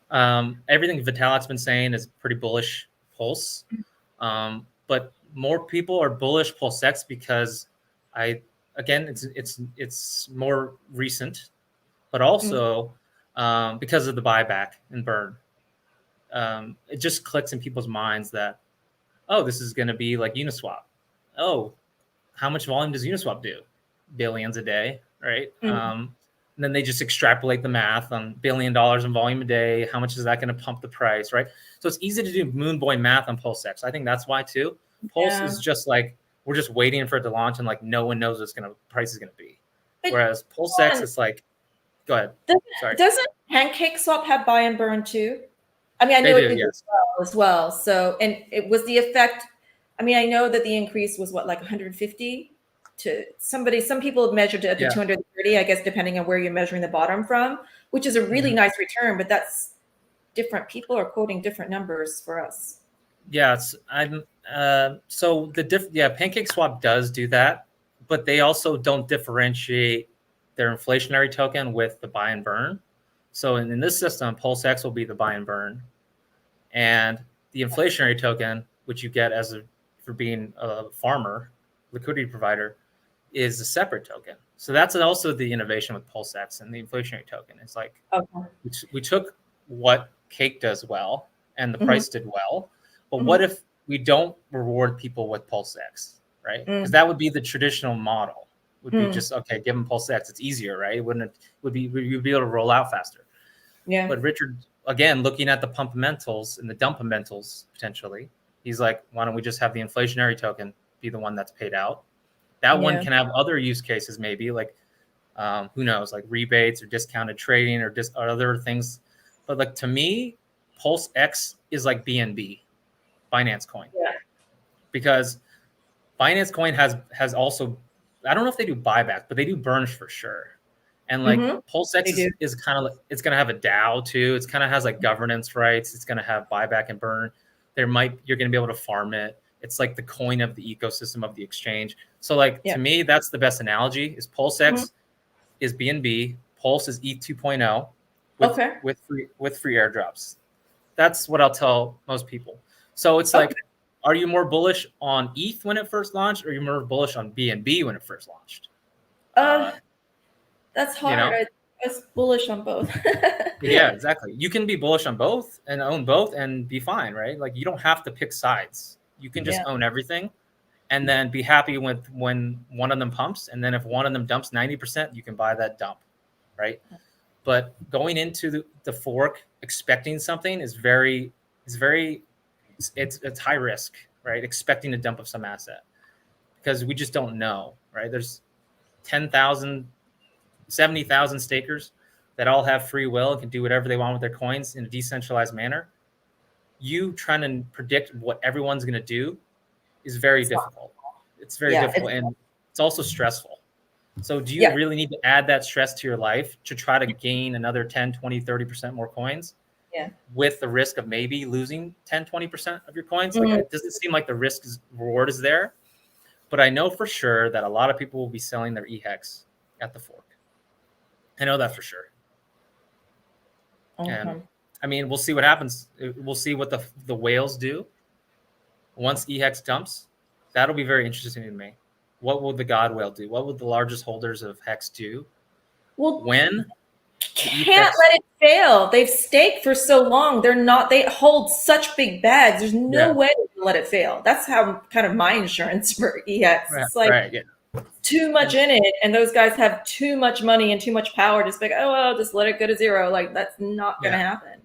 everything Vitalik's been saying is pretty bullish Pulse, but more people are bullish Pulse X because it's more recent, but also because of the buyback and burn. It just clicks in people's minds that, oh, this is going to be like Uniswap. Oh, how much volume does Uniswap do? Billions a day, right? And then they just extrapolate the math on $1 billion in volume a day. How much is that going to pump the price, right? So it's easy to do moon boy math on Pulse X. I think that's why too. Pulse is just like, we're just waiting for it to launch, and like no one knows what price is going to be. Whereas Pulse X is like, go ahead. Doesn't Pancake Swap have buy and burn too? I mean, I know it did as well. So, and it was the effect. I mean, I know that the increase was like 150 to some people have measured it up to 230, I guess, depending on where you're measuring the bottom from, which is a really nice return, but that's different. People are quoting different numbers for us. Yeah, Pancake Swap does do that, but they also don't differentiate their inflationary token with the buy and burn. So in this system, Pulse X will be the buy and burn, and the inflationary token, which you get for being a farmer, liquidity provider, is a separate token. So that's also the innovation with Pulse X and the inflationary token. It's like we took what Cake does well and the price did well, but what if we don't reward people with Pulse X, right? Because that would be the traditional model. Would be just, okay, give them Pulse X. It's easier, right? We'd be able to roll out faster. Yeah. But Richard, again, looking at the pumpamentals and the dumpamentals potentially, he's like, why don't we just have the inflationary token be the one that's paid out? That one can have other use cases, maybe like, who knows, like rebates or discounted trading or other things. But like, to me, Pulse X is like BNB, Binance Coin. Yeah. Because Binance Coin has also, I don't know if they do buyback, but they do burns for sure. And like Pulse X is kind of like, it's going to have a DAO too. It's kind of has like governance rights. It's going to have buyback and burn. You're going to be able to farm it. It's like the coin of the ecosystem of the exchange. So like, to me, that's the best analogy is Pulse X is BNB. Pulse is ETH 2.0 with free airdrops. That's what I'll tell most people. So it's like, are you more bullish on ETH when it first launched, or are you more bullish on BNB when it first launched? That's hard. I was bullish on both. Yeah, exactly. You can be bullish on both and own both and be fine, right? Like, you don't have to pick sides. You can just own everything and then be happy with when one of them pumps. And then if one of them dumps 90%, you can buy that dump, right? But going into the fork expecting something is it's high risk, right? Expecting a dump of some asset, because we just don't know, right? There's 10,000, 70,000 stakers that all have free will and can do whatever they want with their coins in a decentralized manner. You trying to predict what everyone's going to do is very difficult. It's very difficult, and it's also stressful. So do you really need to add that stress to your life to try to gain another 10, 20, 30% more coins? Yeah. With the risk of maybe losing 10, 20% of your coins? Like, it doesn't seem like the reward is there. But I know for sure that a lot of people will be selling their eHex at the fork. I know that for sure. And I mean, we'll see what happens. We'll see what the whales do once eHex dumps. That'll be very interesting to me. What will the God whale do? What would the largest holders of Hex do? Well, When can't let it fail. They've staked for so long. They hold such big bags. There's no way to let it fail. That's how kind of my insurance for EX. It's like too much in it, and those guys have too much money and too much power to say, oh well, just let it go to zero. Like that's not gonna happen.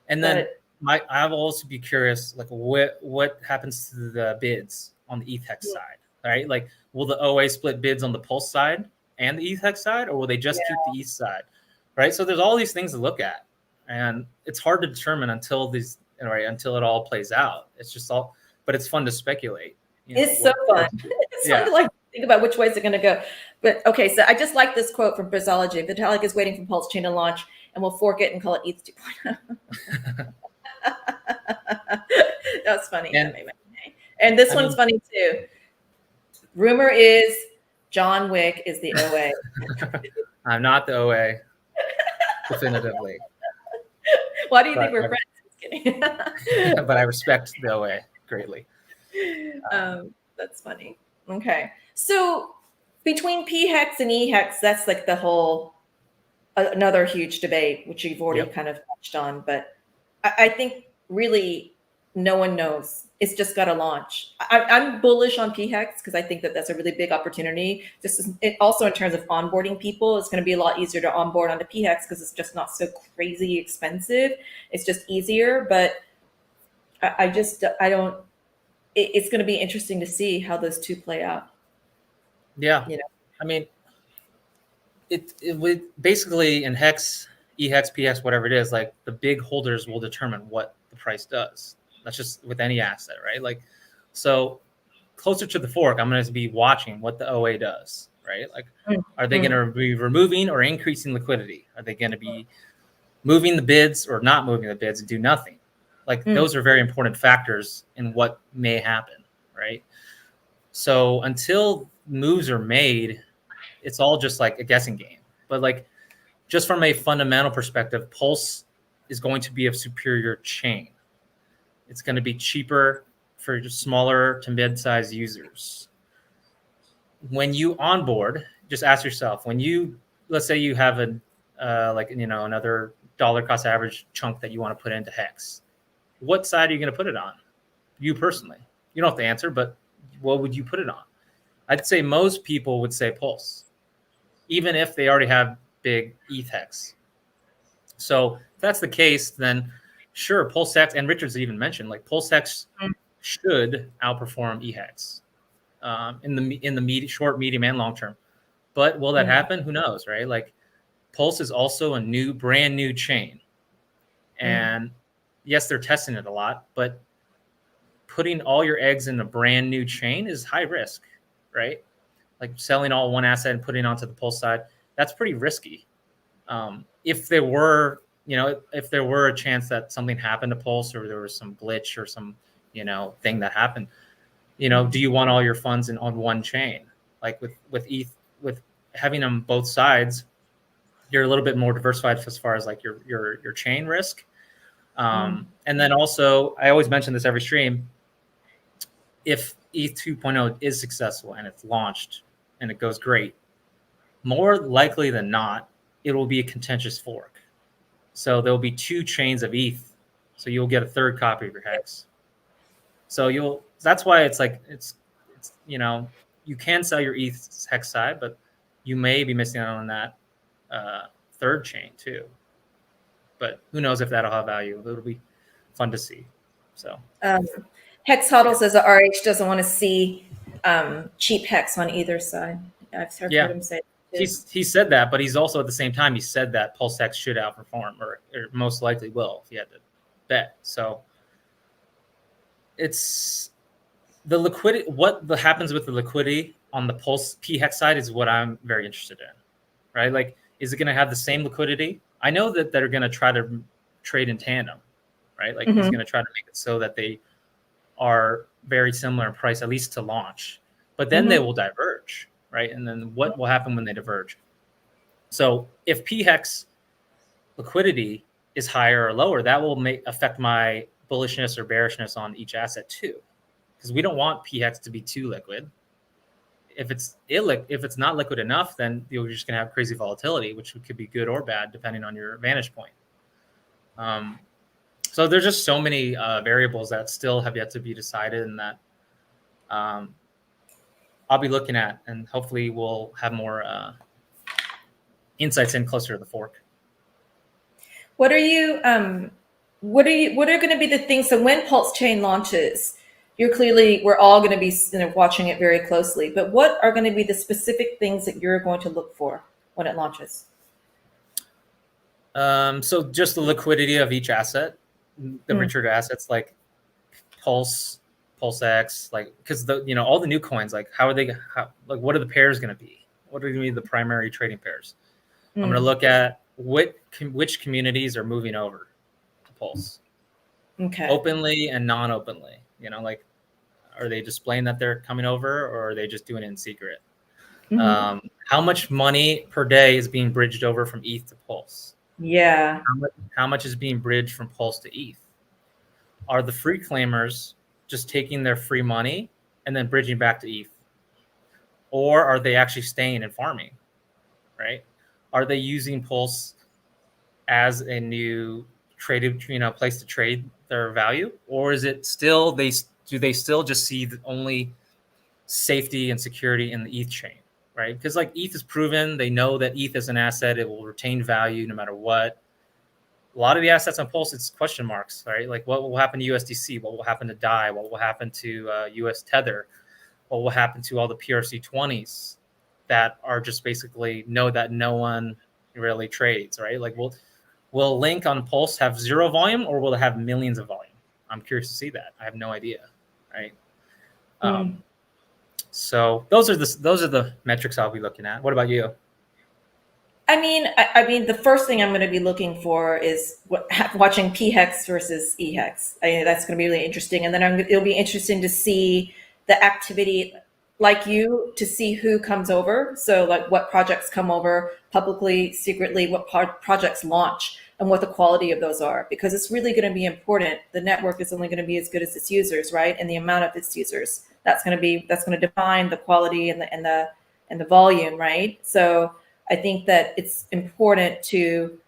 And then I will also be curious, like what happens to the bids on the ETH side, right? Like, will the OA split bids on the Pulse side and the ETH side, or will they just keep the ETH side, right? So there's all these things to look at, and it's hard to determine until it all plays out. It's just all, but it's fun to speculate. It's so fun. It's fun to like think about which ways they're going to go. But okay, so I just like this quote from Brizology. Vitalik is waiting for Pulse Chain to launch, and we'll fork it and call it ETH 2.0. That was funny. And this one's funny too. Rumor is John Wick is the OA. I'm not the OA, definitively. Why do you think we're friends? Just kidding. But I respect the OA greatly. That's funny. Okay. So between P-Hex and E-Hex, that's like the whole, another huge debate, which you've already kind of touched on. But I think really no one knows. It's just got to launch. I'm bullish on P-Hex because I think that that's a really big opportunity. Also in terms of onboarding people, it's going to be a lot easier to onboard onto P-Hex because it's just not so crazy expensive. It's just easier. But it's going to be interesting to see how those two play out. Yeah. I mean, it would basically in Hex, E-Hex, P-Hex, whatever it is, like the big holders will determine what the price does. That's just with any asset, right? Like, so closer to the fork, I'm going to be watching what the OA does, right? Like, are they going to be removing or increasing liquidity? Are they going to be moving the bids or not moving the bids and do nothing? Like, those are very important factors in what may happen, right? So until moves are made, it's all just like a guessing game. But like, just from a fundamental perspective, Pulse is going to be a superior chain. It's going to be cheaper for smaller to mid-sized users. When you onboard, just ask yourself, let's say you have another dollar cost average chunk that you want to put into Hex. What side are you going to put it on? You personally. You don't have to answer, but what would you put it on? I'd say most people would say Pulse, even if they already have big ETH Hex. So if that's the case, then sure, Pulse Hex, and Richard's even mentioned, like Pulse Hex should outperform EHEX in the short, medium, and long term. But will that happen? Who knows, right? Like Pulse is also a brand new chain. And yes, they're testing it a lot, but putting all your eggs in a brand new chain is high risk, right? Like selling all one asset and putting it onto the Pulse side, that's pretty risky. If there were a chance that something happened to Pulse or there was some glitch or some, thing that happened, do you want all your funds on one chain? Like with ETH, with having them both sides, you're a little bit more diversified as far as like your chain risk. And then also, I always mention this every stream. If ETH 2.0 is successful and it's launched and it goes great, more likely than not, it will be a contentious fork. So there'll be two chains of ETH. So you'll get a third copy of your Hex. So that's why it's you can sell your ETH Hex side, but you may be missing out on that third chain too. But who knows if that'll have value. It'll be fun to see. So Hex Huddle says that RH doesn't want to see cheap Hex on either side. I've heard him say it. He said that, but he's also at the same time he said that Pulse Hex should outperform or most likely will if you had to bet. So it's the liquidity. What happens with the liquidity on the Pulse P Hex side is what I'm very interested in, right? Like, is it going to have the same liquidity? I know that they're going to try to trade in tandem, right? Like he's going to try to make it so that they are very similar in price, at least to launch, but then they will diverge, right? And then what will happen when they diverge? So if P-Hex liquidity is higher or lower, that will affect my bullishness or bearishness on each asset too, because we don't want P-Hex to be too liquid. if it's not liquid enough, then you're just gonna have crazy volatility, which could be good or bad depending on your vantage point. So there's just so many variables that still have yet to be decided, and that I'll be looking at, and hopefully we'll have more insights in closer to the fork. What are going to be the things? So when Pulse Chain launches, we're all going to be watching it very closely. But what are going to be the specific things that you're going to look for when it launches? So just the liquidity of each asset, the richer assets like Pulse, PulseX, like, because all the new coins, like what are the pairs going to be? What are going to be the primary trading pairs? I'm going to look at which communities are moving over to Pulse, openly and non-openly. Like, are they displaying that they're coming over, or are they just doing it in secret? How much money per day is being bridged over from ETH to Pulse? Yeah. How much is being bridged from Pulse to ETH? Are the free claimers just taking their free money and then bridging back to ETH? Or are they actually staying and farming, right? Are they using Pulse as a new traded, place to trade their value? Or is it still, do they still just see the only safety and security in the ETH chain, right? Because like ETH is proven, they know that ETH is an asset, it will retain value no matter what. A lot of the assets on Pulse, it's question marks, right? Like, what will happen to USDC? What will happen to DAI? What will happen to US Tether? What will happen to all the PRC20s that are just basically know that no one really trades, right? Like, will Link on Pulse have zero volume, or will it have millions of volume? I'm curious to see that. I have no idea, right? So those are the metrics I'll be looking at. What about you? I mean, the first thing I'm going to be looking for is watching P-Hex versus E-Hex. That's going to be really interesting. And then it'll be interesting to see the activity, like you, to see who comes over. So like what projects come over publicly, secretly, what projects launch, and what the quality of those are. Because it's really going to be important. The network is only going to be as good as its users, right? And the amount of its users. That's going to define the quality and the volume, right? So I think that it's important to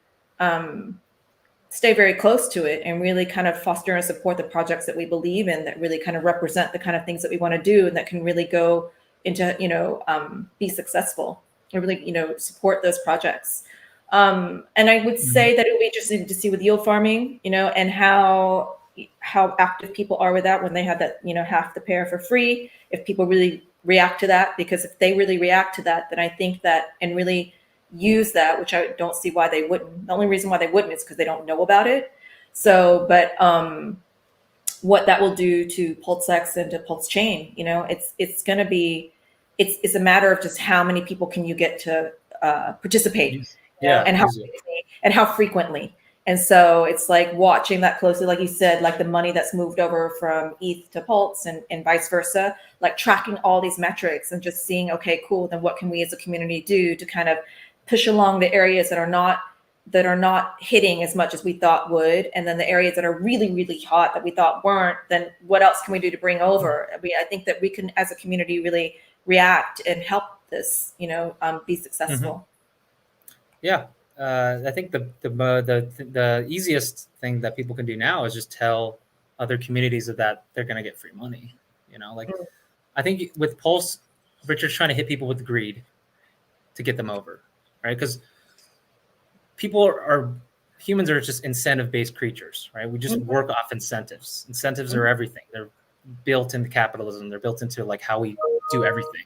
stay very close to it and really kind of foster and support the projects that we believe in, that really kind of represent the kind of things that we want to do, and that can really go into, be successful and really, support those projects. And I would say that it would be interesting to see with yield farming, and how active people are with that when they have that, half the pair for free, if people really react to that. Because if they really react to that, then I think that, and really use that, which I don't see why they wouldn't. The only reason why they wouldn't is because they don't know about it. So, but what that will do to PulseX and to Pulse Chain, it's going to be, it's a matter of just how many people can you get to participate, and how frequently. And so it's like watching that closely, like you said, like the money that's moved over from ETH to Pulse and vice versa, like tracking all these metrics and just seeing, okay, cool, then what can we as a community do to kind of push along the areas that are not hitting as much as we thought would, and then the areas that are really, really hot that we thought weren't, then what else can we do to bring over? I think that we can, as a community, really react and help this, be successful. Yeah. I think the easiest thing that people can do now is just tell other communities that they're going to get free money. I think with Pulse, Richard's trying to hit people with greed to get them over, right? Because humans are just incentive-based creatures, right? We just work off incentives. Incentives are everything. They're built into capitalism. They're built into like how we do everything.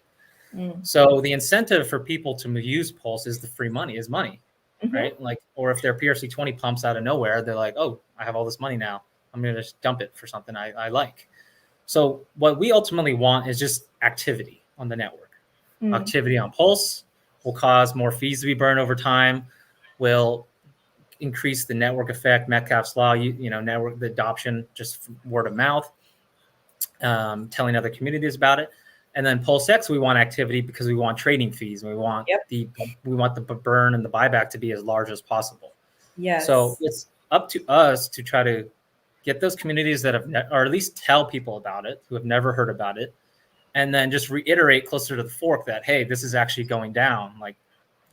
So the incentive for people to use Pulse is the free money, is money. Right? Like, or if their PRC20 pumps out of nowhere, they're like, oh, I have all this money now. I'm going to just dump it for something I like. So what we ultimately want is just activity on the network. Activity on Pulse will cause more fees to be burned over time, will increase the network effect, Metcalfe's law, network, the adoption, just word of mouth, telling other communities about it. And then PulseX, we want activity because we want trading fees. And we want the burn and the buyback to be as large as possible. Yes. So it's up to us to try to get those communities that have, or at least tell people about it who have never heard about it, and then just reiterate closer to the fork that, hey, this is actually going down. Like,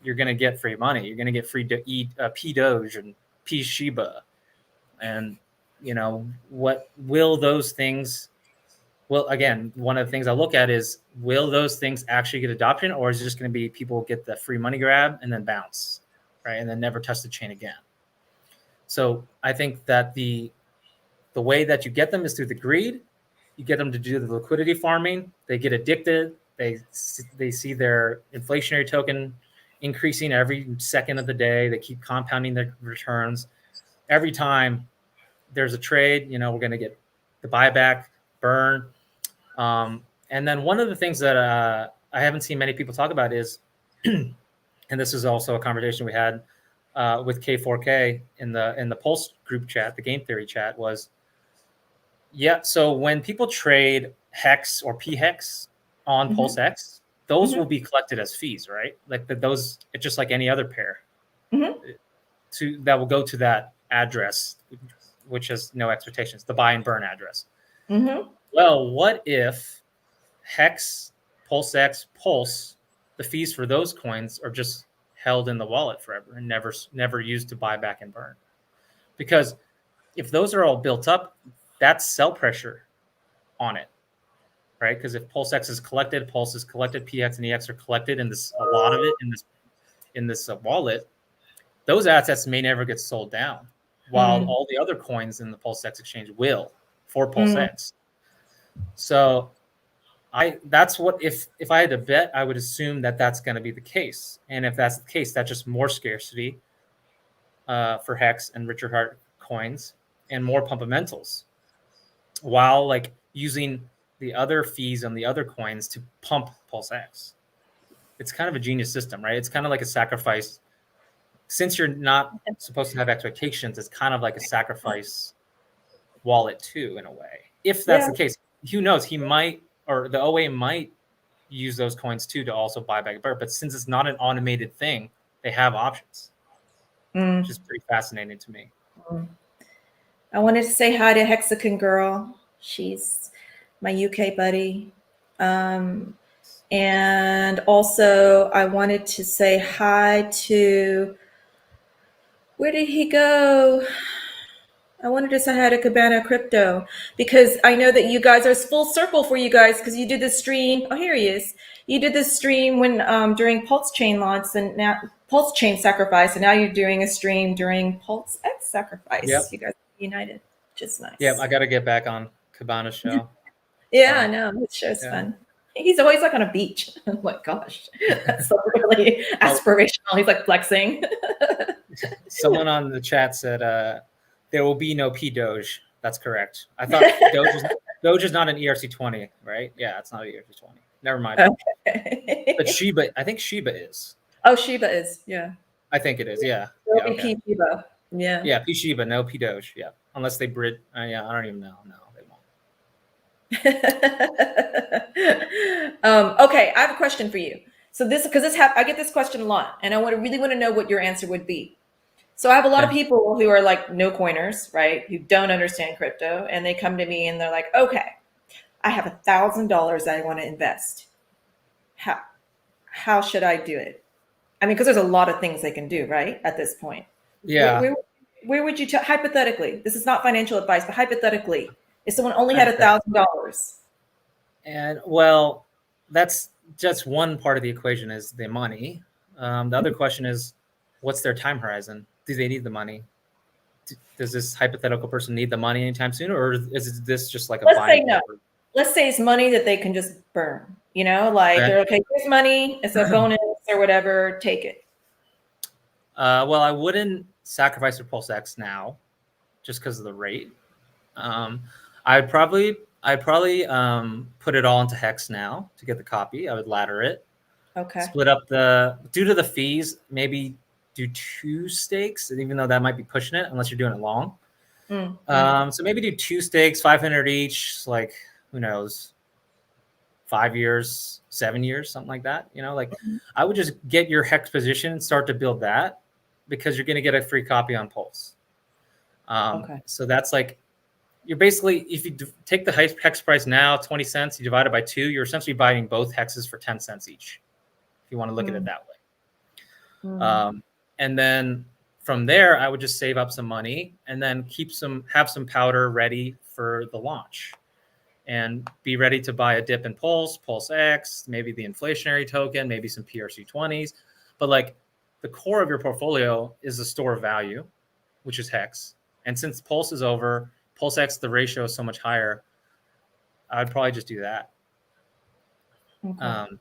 you're going to get free money. You're going to get free P Doge and P Shiba. And, you know, what will those things, well, again, one of the things I look at is, will those things actually get adoption, or is it just going to be people get the free money grab and then bounce, right? And then never touch the chain again. So I think that the way that you get them is through the greed. You get them to do the liquidity farming. They get addicted. They see their inflationary token increasing every second of the day. They keep compounding their returns. Every time there's a trade, you know, we're going to get the buyback, burn. And then one of the things that I haven't seen many people talk about is, and this is also a conversation we had with K4K in the Pulse group chat, the game theory chat, was, yeah, so when people trade Hex or PHEX on Pulse X, those will be collected as fees, right? Like those, it's just like any other pair that will go to that address, which has no expectations, the buy and burn address. Well, what if Hex, Pulse X, Pulse, the fees for those coins are just held in the wallet forever and never used to buy back and burn? Because if those are all built up, that's sell pressure on it, right? Because if Pulse X is collected, Pulse is collected, PX and EX are collected, and a lot of it in this wallet, those assets may never get sold down, while all the other coins in the Pulse X exchange will for Pulse X. So that's what, if I had to bet, I would assume that that's going to be the case. And if that's the case, that's just more scarcity for Hex and Richard Hart coins and more pumpamentals, while like using the other fees on the other coins to pump Pulse X. It's kind of a genius system, right? It's kind of like a sacrifice. Since you're not supposed to have expectations, it's kind of like a sacrifice wallet too, in a way. If that's the case, who knows? He might, or the OA might use those coins too to also buy back. But since it's not an automated thing, they have options, which is pretty fascinating to me. I wanted to say hi to Hexican Girl. She's my UK buddy. And also I wanted to say hi to, where did he go? I wanted to say hi to Cabana Crypto, because I know that you guys are full circle for you guys, because you did the stream. Oh, here he is. You did the stream when during Pulse Chain launch, and now Pulse Chain Sacrifice, and now you're doing a stream during Pulse X Sacrifice. Yep. You guys are united. Just nice. Yeah, I got to get back on Cabana's show. Yeah, I know. His show's fun. He's always like on a beach. Oh my gosh, that's so really aspirational. He's like flexing. Someone on the chat said there will be no P Doge. That's correct. I thought Doge is not an ERC20, right? Yeah, it's not an ERC20. Never mind. Okay. But Shiba, I think Shiba is. Oh, Shiba is. Yeah. I think it is. Yeah. It'll be P Shiba. Yeah. Yeah, P Shiba, no P Doge. Yeah, unless they bridge. Yeah, I don't even know. No, they won't. Okay, I have a question for you. So I get this question a lot, and I really want to know what your answer would be. So I have a lot of people who are like no coiners, right? Who don't understand crypto, and they come to me and they're like, okay, I have $1,000 that I want to invest. How should I do it? I mean, because there's a lot of things they can do, right? At this point. Yeah. Where would you hypothetically, this is not financial advice, but hypothetically, if someone only had $1,000? And well, that's just one part of the equation, is the money. The other question is, what's their time horizon? Do they need the money? Does this hypothetical person need the money anytime soon, or is this just like a? Let's say no. Let's say it's money that they can just burn. You know, like they're okay. Here's money. It's a bonus or whatever. Take it. Well, I wouldn't sacrifice for Pulse X now, just because of the rate. I'd probably put it all into Hex now to get the copy. I would ladder it. Okay. Split up due to the fees, maybe do 2 stakes, even though that might be pushing it unless you're doing it long. So maybe do 2 stakes, 500 each, like, who knows, 5 years, 7 years, something like that. You know, like I would just get your Hex position and start to build that, because you're going to get a free copy on Pulse. So that's like you're basically, if you take the hex price now, 20 cents, you divide it by 2, you're essentially buying both hexes for 10 cents each, if you want to look at it that way. And then from there, I would just save up some money and then have some powder ready for the launch, and be ready to buy a dip in Pulse, Pulse X, maybe the inflationary token, maybe some PRC20s. But like the core of your portfolio is a store of value, which is Hex. And since Pulse is over, Pulse X, the ratio is so much higher, I'd probably just do that. Okay.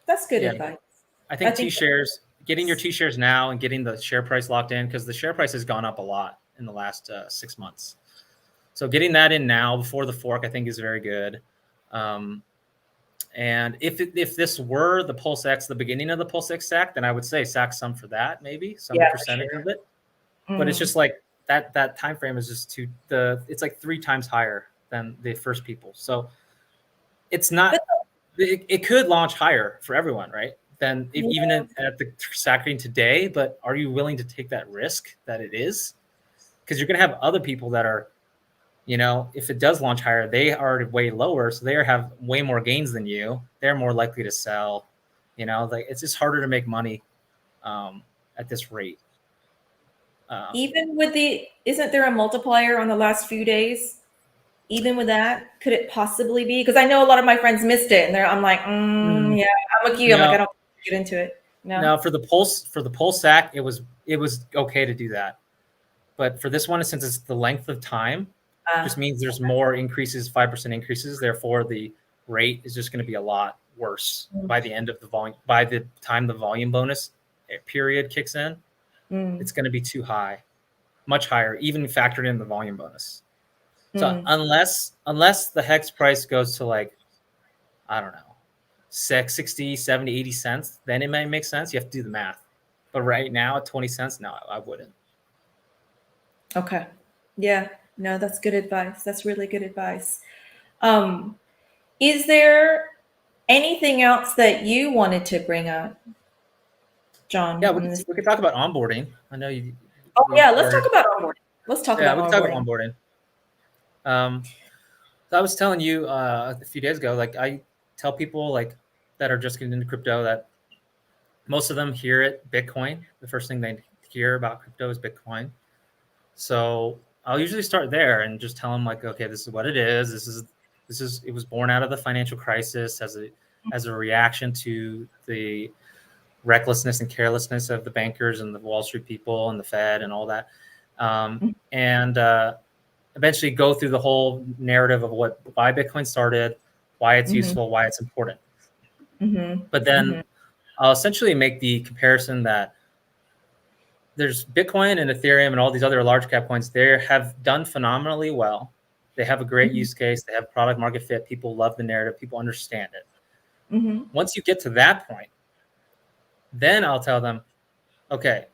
That's good advice. I think T-shares, getting your T-shares now and getting the share price locked in, because the share price has gone up a lot in the last 6 months. So getting that in now before the fork, I think, is very good. And if this were the Pulse X, the beginning of the Pulse X stack, then I would say sack some for that, maybe some percentage of it. But it's just like that time frame is just it's like 3 times higher than the first people. So it's not. It could launch higher for everyone, right? Than even at the sacking today. But are you willing to take that risk that it is? Because you're going to have other people that are, if it does launch higher, they are way lower, so they have way more gains than you. They're more likely to sell. Like it's just harder to make money at this rate. Even with isn't there a multiplier on the last few days? Even with that, could it possibly be? Because I know a lot of my friends missed it, and I'm like, yeah, I'm with you. I'm like, I don't get into it. No, for the pulse sack, it was okay to do that, but for this one, since it's the length of time, just means there's more increases, 5% increases. Therefore, the rate is just going to be a lot worse by the end of the volume. By the time the volume bonus period kicks in, it's going to be too high, much higher, even factored in the volume bonus. So unless the hex price goes to like, I don't know, 60, 70, 80 cents, then it might make sense. You have to do the math. But right now at 20 cents, no, I wouldn't. Okay. Yeah. No, that's good advice. That's really good advice. Is there anything else that you wanted to bring up, John? Yeah, we could talk about onboarding. I know you. Oh, yeah. Let's talk about onboarding. Let's talk about onboarding. Yeah, we can talk about onboarding. I was telling you a few days ago, like I tell people like that are just getting into crypto that most of them hear it Bitcoin. The first thing they hear about crypto is Bitcoin. So I'll usually start there and just tell them like, okay, this is what it is. This is it was born out of the financial crisis as a reaction to the recklessness and carelessness of the bankers and the Wall Street people and the Fed and all that. Eventually go through the whole narrative of why Bitcoin started, why it's useful, why it's important. But then I'll essentially make the comparison that there's Bitcoin and Ethereum and all these other large cap coins. They have done phenomenally well. They have a great use case. They have product market fit. People love the narrative. People understand it. Once you get to that point, then I'll tell them, okay,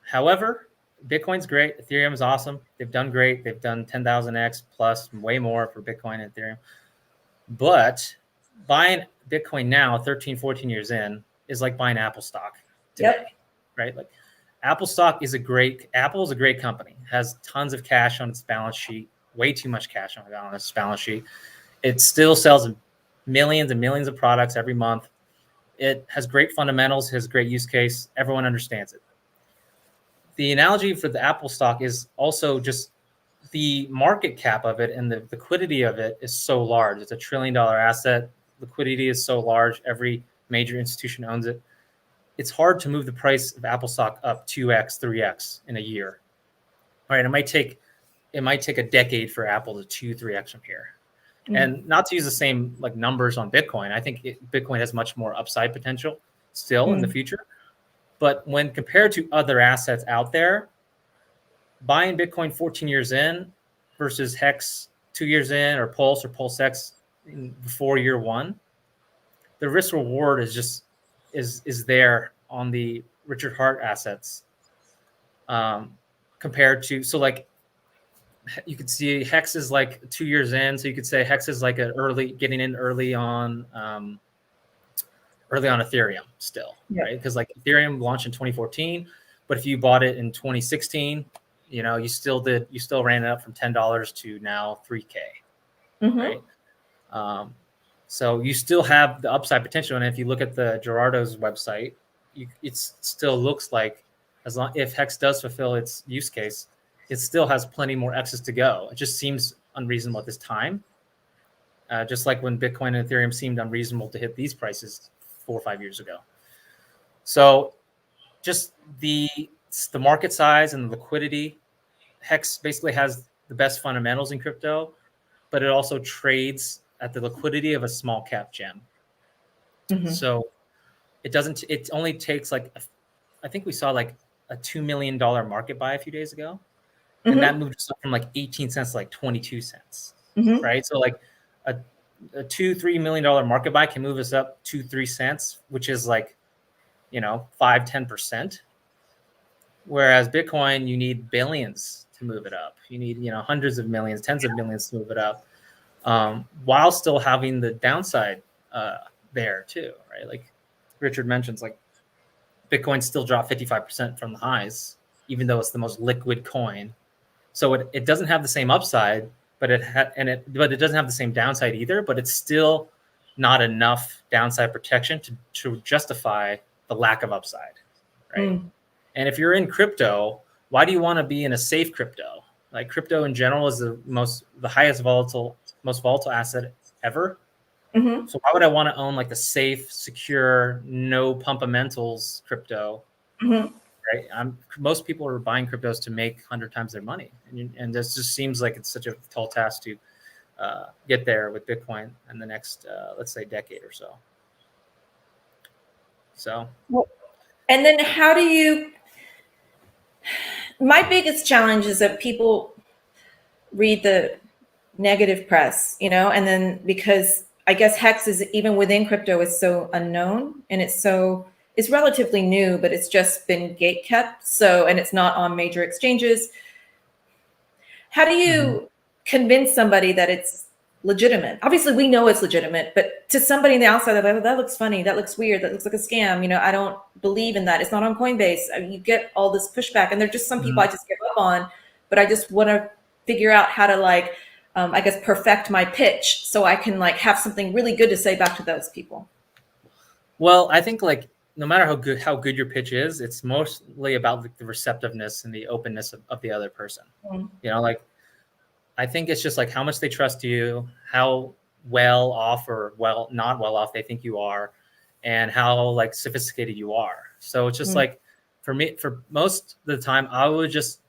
however, Bitcoin's great. Ethereum is awesome. They've done great. They've done 10,000x plus, way more for Bitcoin and Ethereum. But buying Bitcoin now, 13, 14 years in, is like buying Apple stock today, right? Like Apple stock is Apple is a great company. Has tons of cash on its balance sheet, way too much cash on its balance sheet. It still sells millions and millions of products every month. It has great fundamentals, has great use case. Everyone understands it. The analogy for the Apple stock is also just the market cap of it and the liquidity of it is so large. It's $1 trillion asset. Liquidity is so large. Every major institution owns it. It's hard to move the price of Apple stock up 2x, 3x in a year. All right, it might take a decade for Apple to 2-3x from here. And not to use the same like numbers on Bitcoin, I think Bitcoin has much more upside potential still in the future. But when compared to other assets out there, buying Bitcoin 14 years in versus Hex 2 years in, or Pulse X before year one, the risk reward is there on the Richard Hart assets compared to, so like you could see Hex is like 2 years in, so you could say Hex is like getting in early on Ethereum still, right? Because like Ethereum launched in 2014, but if you bought it in 2016, you know, you still ran it up from $10 to now 3K, right? So you still have the upside potential. And if you look at the Gerardo's website, it still looks like if Hex does fulfill its use case, it still has plenty more X's to go. It just seems unreasonable at this time. Just like when Bitcoin and Ethereum seemed unreasonable to hit these prices 4 or 5 years ago. So just the market size and the liquidity, Hex basically has the best fundamentals in crypto, but it also trades at the liquidity of a small cap gem. So it only takes like, I think we saw like a $2 million market buy a few days ago. And that moved us up from like 18 cents to like 22 cents, right? So like a $2-3 million market buy can move us up 2-3 cents, which is like, you know, 5-10%. Whereas Bitcoin, you need billions to move it up. You need, you know, hundreds of millions, tens of millions to move it up, while still having the downside there too, right? Like Richard mentions, like Bitcoin still dropped 55% from the highs, even though it's the most liquid coin. So it doesn't have the same upside, but it doesn't have the same downside either. But it's still not enough downside protection to justify the lack of upside, right? And if you're in crypto, why do you want to be in a safe crypto? Like crypto in general is the most volatile asset ever. So why would I want to own like the safe, secure, no pumpamentals crypto? Right? Most people are buying cryptos to make 100 times their money, and this just seems like it's such a tall task to get there with Bitcoin in the next, let's say, decade or so. So, and then how do you? My biggest challenge is that people read the negative press, you know, and then because I guess Hex is even within crypto is so unknown and it's relatively new, but it's just been gate kept. So, and it's not on major exchanges. How do you convince somebody that it's legitimate? Obviously we know it's legitimate, but to somebody on the outside, they're like, that looks funny. That looks weird. That looks like a scam. You know, I don't believe in that. It's not on Coinbase. I mean, you get all this pushback and there're just some people I just give up on, but I just want to figure out how to like, I guess, perfect my pitch so I can like have something really good to say back to those people. Well, I think like no matter how good your pitch is, it's mostly about the receptiveness and the openness of the other person. You know, like I think it's just like how much they trust you, how well off or not well off they think you are, and how like sophisticated you are. So it's just like for me, for most of the time, I would just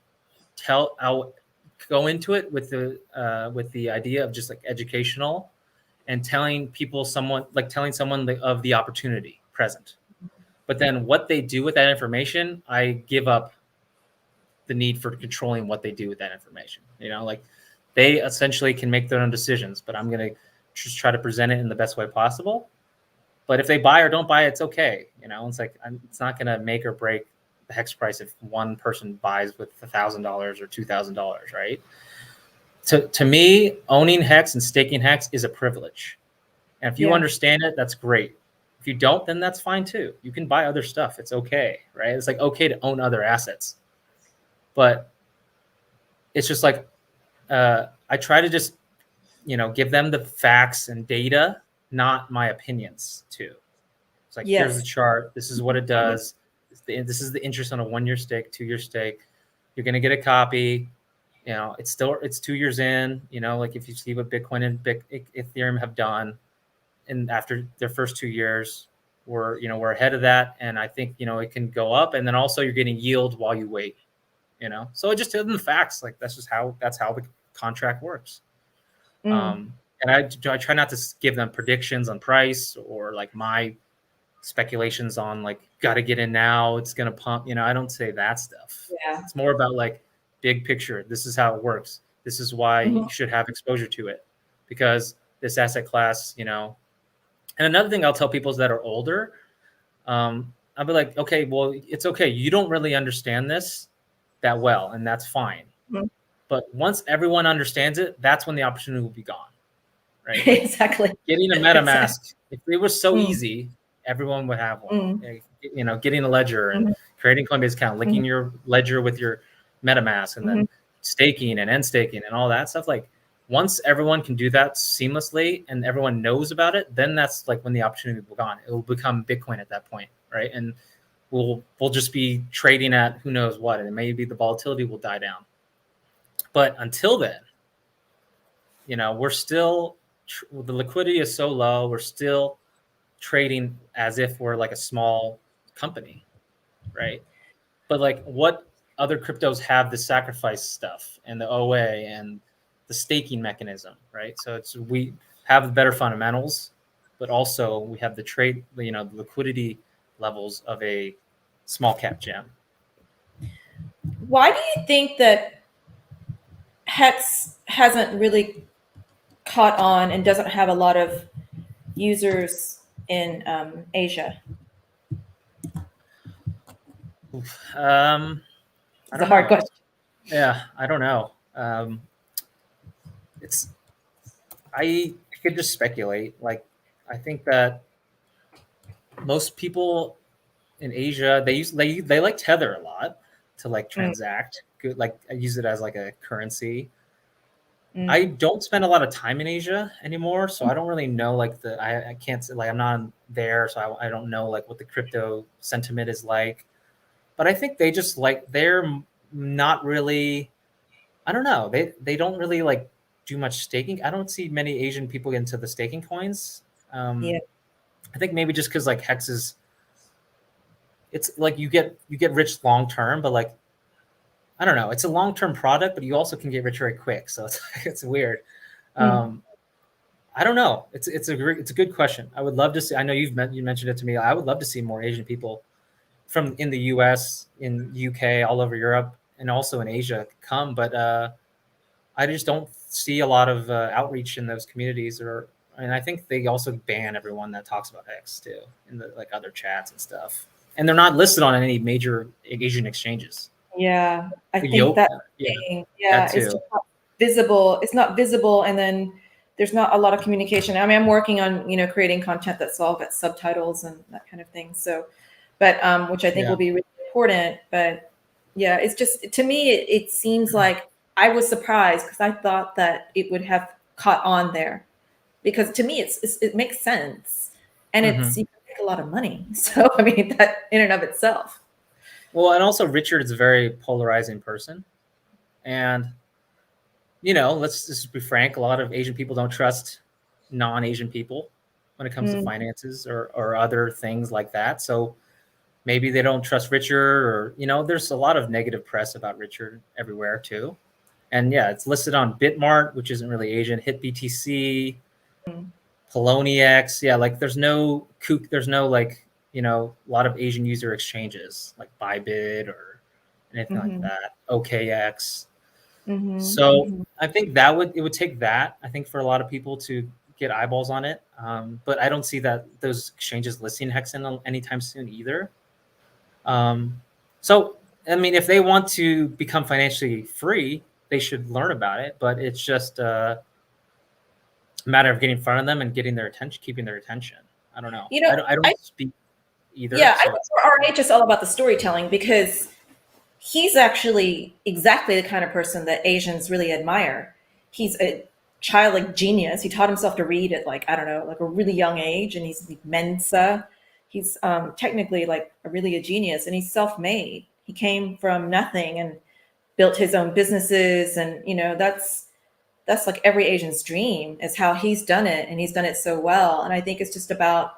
I'll go into it with the idea of just like educational and telling someone of the opportunity present. But then what they do with that information, I give up the need for controlling what they do with that information. You know, like they essentially can make their own decisions, but I'm going to just try to present it in the best way possible. But if they buy or don't buy, it's okay. You know, it's like, it's not going to make or break the Hex price if one person buys with $1,000 or $2,000, right? To me, owning Hex and staking Hex is a privilege. And if you understand it, that's great. If you don't, then that's fine too. You can buy other stuff. It's okay, right? It's like okay to own other assets. But it's just like, I try to just, you know, give them the facts and data, not my opinions too. It's like, here's the chart. This is what it does. This is the interest on a 1-year stake, 2-year stake. You're going to get a copy. You know, it's 2 years in, you know, like if you see what Bitcoin and Ethereum have done, and after their first 2 years, we're ahead of that. And I think, you know, it can go up. And then also you're getting yield while you wait, you know? So it just tells them the facts. Like that's how the contract works. And I try not to give them predictions on price or like my speculations on like, got to get in now, it's going to pump, you know, I don't say that stuff. It's more about like big picture. This is how it works. This is why you should have exposure to it, because this asset class, you know. And another thing I'll tell people that are older, I'll be like, okay, well, it's okay. You don't really understand this that well, and that's fine. But once everyone understands it, that's when the opportunity will be gone, right? Like exactly. Getting a MetaMask, if it was so easy, everyone would have one. You know, getting a ledger and creating Coinbase account, linking your ledger with your MetaMask and then staking and end staking and all that stuff. Like once everyone can do that seamlessly and everyone knows about it, then that's like when the opportunity will be gone. It will become Bitcoin at that point, right? And we'll just be trading at who knows what, and maybe the volatility will die down. But until then, you know, we're still the liquidity is so low. We're still trading as if we're like a small company, right? But like, what other cryptos have the sacrifice stuff and the OA and the staking mechanism, right? So it's we have better fundamentals, but also we have the trade, you know, the liquidity levels of a small cap gem. Why do you think that Hex hasn't really caught on and doesn't have a lot of users in Asia? I It's a don't hard know. question. Yeah, I don't know. I could just speculate. Like, I think that most people in Asia they like Tether a lot to like transact. Good, like I use it as like a currency. I don't spend a lot of time in Asia anymore, so I don't really know like I can't say like I'm not there, so I don't know like what the crypto sentiment is like. But I think they just like they're not really. I don't know. They don't really like do much staking. I don't see many Asian people get into the staking coins. Yeah. I think maybe just because like Hex is, it's like you get rich long term, but like I don't know, it's a long term product, but you also can get rich very quick. So it's weird. I don't know. It's a good question. I would love to see. I know you mentioned it to me. I would love to see more Asian people from in the U.S., in UK, all over Europe, and also in Asia come. But I just don't see a lot of outreach in those communities, and I think they also ban everyone that talks about Hex too in the like other chats and stuff. And they're not listed on any major Asian exchanges. Yeah, I think Yo, that yeah, thing, that it's too. just not visible. It's not visible, and then there's not a lot of communication. I mean, I'm working on creating content that's all got subtitles and that kind of thing. So, but which I think will be really important. But yeah, it's just to me, it seems like I was surprised because I thought that it would have caught on there because to me, it makes sense, and you can make a lot of money. So I mean, that in and of itself. Well, and also Richard is a very polarizing person, and let's just be frank. A lot of Asian people don't trust non-Asian people when it comes to finances or other things like that. So maybe they don't trust Richard, or there's a lot of negative press about Richard everywhere too. And yeah, it's listed on Bitmart, which isn't really Asian. HitBTC, Poloniex. Yeah, like there's no like a lot of Asian user exchanges like Bybit or anything like that. OKX. So I think it would take that, I think, for a lot of people to get eyeballs on it. But I don't see that those exchanges listing Hexen anytime soon either. So, I mean, if they want to become financially free, they should learn about it. But it's just a matter of getting in front of them and getting their attention, keeping their attention. I don't know. I don't speak either. Yeah, I So. think for RH it's all about the storytelling because he's actually exactly the kind of person that Asians really admire. He's a childlike genius. He taught himself to read at like, I don't know, like a really young age, and he's Mensa. He's technically like really a genius, and he's self-made. He came from nothing and built his own businesses, and that's like every Asian's dream is how he's done it, and he's done it so well. And I think it's just about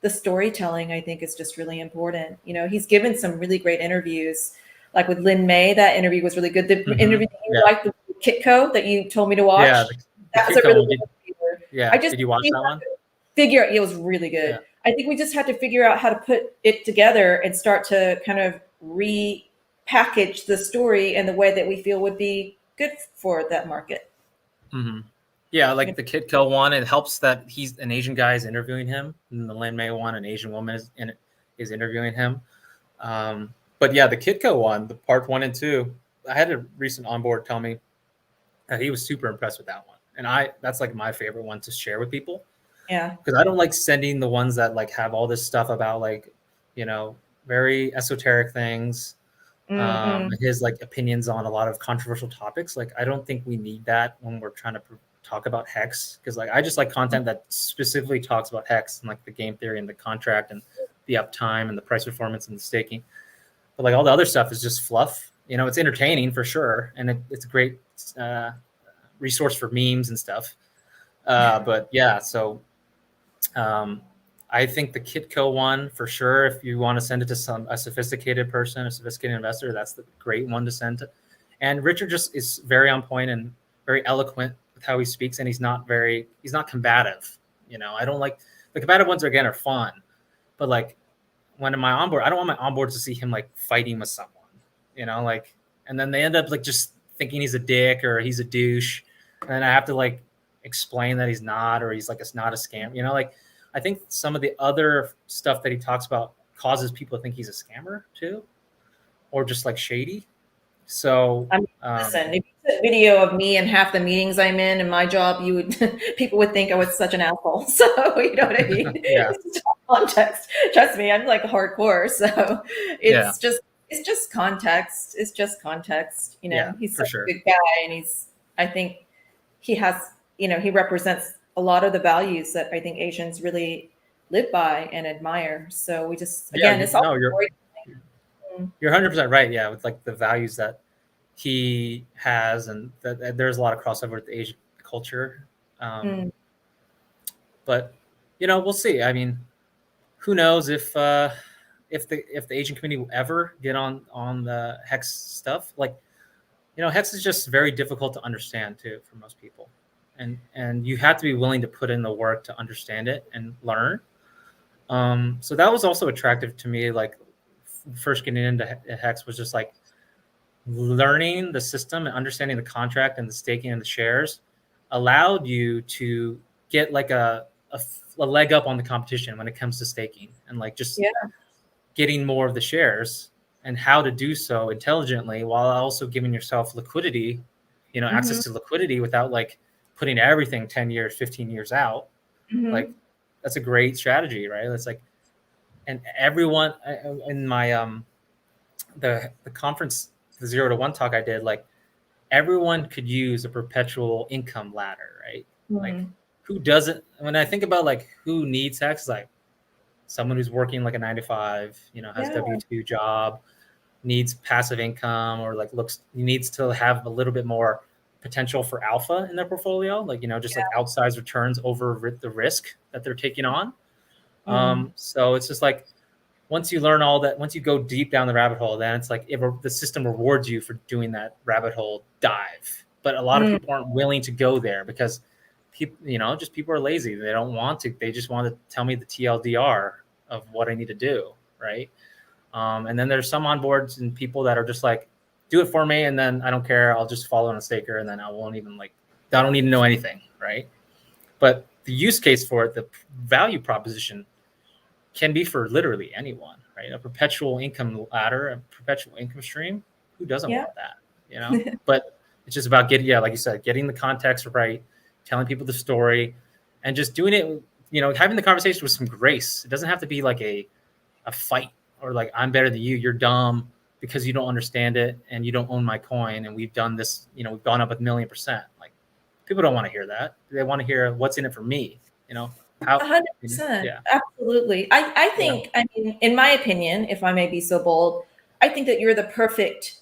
the storytelling. I think is just really important. He's given some really great interviews, like with Lin May. That interview was really good. The interview that you liked with Kitco that you told me to watch. Yeah, that was a really good interview. Yeah, I just did you watch that one? Figure it was really good. Yeah. I think we just had to figure out how to put it together and start to kind of repackage the story in the way that we feel would be good for that market. Yeah, like the Kitco one, it helps that he's an Asian guy is interviewing him, and the Lin May one, an Asian woman is interviewing him. But yeah, the Kitco one, the part 1 and 2, I had a recent onboard tell me that he was super impressed with that one, and that's like my favorite one to share with people. Yeah, because I don't like sending the ones that like have all this stuff about like very esoteric things. his like opinions on a lot of controversial topics. Like, I don't think we need that when we're trying to talk about Hex, because like I just like content that specifically talks about Hex and like the game theory and the contract and the uptime and the price performance and the staking. But like all the other stuff is just fluff. You know, it's entertaining for sure, and it's a great resource for memes and stuff. But yeah, so I think the Kitco one for sure. If you want to send it to a sophisticated person, a sophisticated investor, that's the great one to send to. And Richard just is very on point and very eloquent with how he speaks, and he's not combative. You know, I don't like the combative ones. Again, are fun, but like when in my onboard, I don't want my onboards to see him like fighting with someone. You know, like, and then they end up like just thinking he's a dick or he's a douche, and then I have to like explain that he's not, or he's like it's not a scam. You know, like. I think some of the other stuff that he talks about causes people to think he's a scammer too, or just like shady. So listen, if you put a video of me and half the meetings I'm in my job, you would people would think I was such an asshole. So you know what I mean? Yeah. It's context. Trust me, I'm like hardcore. So it's just context. It's just context. You know, he's such a good guy, and I think he has, you know, he represents a lot of the values that I think Asians really live by and admire. So we just, again, it's all you're 100% right. Yeah. With like the values that he has, and that there's a lot of crossover with the Asian culture. But you know, we'll see. I mean, who knows if the Asian community will ever get on the Hex stuff. Like, you know, Hex is just very difficult to understand too for most people. And you have to be willing to put in the work to understand it and learn. So that was also attractive to me. Like first getting into Hex was just like learning the system and understanding the contract and the staking and the shares allowed you to get like a leg up on the competition when it comes to staking and like just getting more of the shares and how to do so intelligently while also giving yourself liquidity, you know, access to liquidity without like putting everything 10 years, 15 years out. Like that's a great strategy, right? It's like, and everyone in my, the conference, the 0 to 1 talk I did, like everyone could use a perpetual income ladder, right? Like who doesn't, when I think about like who needs Hex, like someone who's working like a 9 to 5, you know, has a W-2 job, needs passive income, or like needs to have a little bit more potential for alpha in their portfolio, like, you know, just like outsized returns over the risk that they're taking on. So it's just like, once you learn all that, once you go deep down the rabbit hole, then it's like the system rewards you for doing that rabbit hole dive. But a lot of people aren't willing to go there because people, you know, just people are lazy. They don't want to. They just want to tell me the TLDR of what I need to do, right? And then there's some onboards and people that are just like, do it for me, and then I don't care. I'll just follow on a staker, and then I won't even like. I don't need to know anything, right? But the use case for it, the value proposition, can be for literally anyone, right? A perpetual income ladder, a perpetual income stream. Who doesn't want that, you know? But it's just about getting, like you said, getting the context right, telling people the story, and just doing it, you know, having the conversation with some grace. It doesn't have to be like a fight or like, I'm better than you, you're dumb because you don't understand it and you don't own my coin. And we've done this, you know, we've gone up 1,000,000%. Like people don't want to hear that. They want to hear what's in it for me, you know? 100%. Yeah. Absolutely. I think, I mean, in my opinion, if I may be so bold, I think that you're the perfect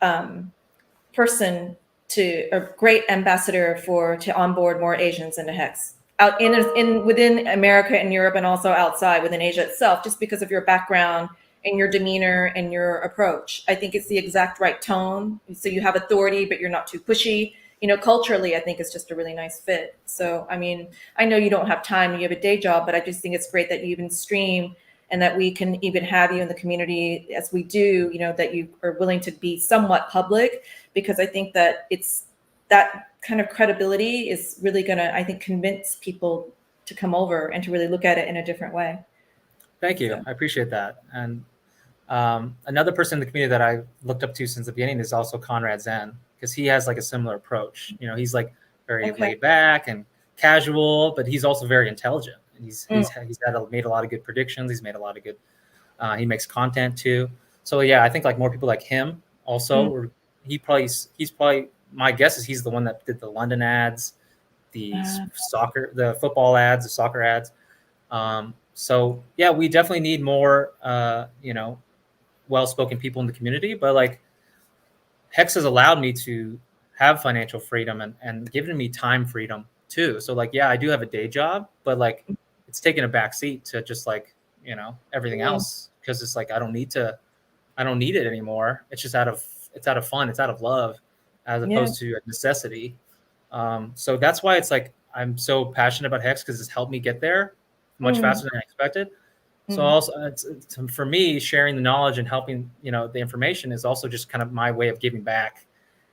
person a great ambassador to onboard more Asians into Hex out within America and Europe, and also outside within Asia itself, just because of your background and your demeanor and your approach. I think it's the exact right tone. So you have authority, but you're not too pushy. You know, culturally, I think it's just a really nice fit. So, I mean, I know you don't have time, you have a day job, but I just think it's great that you even stream and that we can even have you in the community as we do, you know, that you are willing to be somewhat public, because I think that it's that kind of credibility is really going to, I think, convince people to come over and to really look at it in a different way. Thank you. So. I appreciate that. And another person in the community that I looked up to since the beginning is also Conrad Zen, because he has like a similar approach. You know, he's like very laid back and casual, but he's also very intelligent. And he's made a lot of good predictions. He's made a lot of good, he makes content too. So yeah, I think like more people like him also, or he's probably, my guess is he's the one that did the London ads, the the football ads, the soccer ads. So yeah, we definitely need more, well-spoken people in the community, but like Hex has allowed me to have financial freedom and given me time freedom too. So like, yeah, I do have a day job, but like it's taken a back seat to just like, everything else. Cause it's like, I don't need it anymore. It's just it's out of fun. It's out of love as opposed to a necessity. So that's why it's like, I'm so passionate about Hex because it's helped me get there much faster than I expected. So also for me, sharing the knowledge and helping, the information is also just kind of my way of giving back.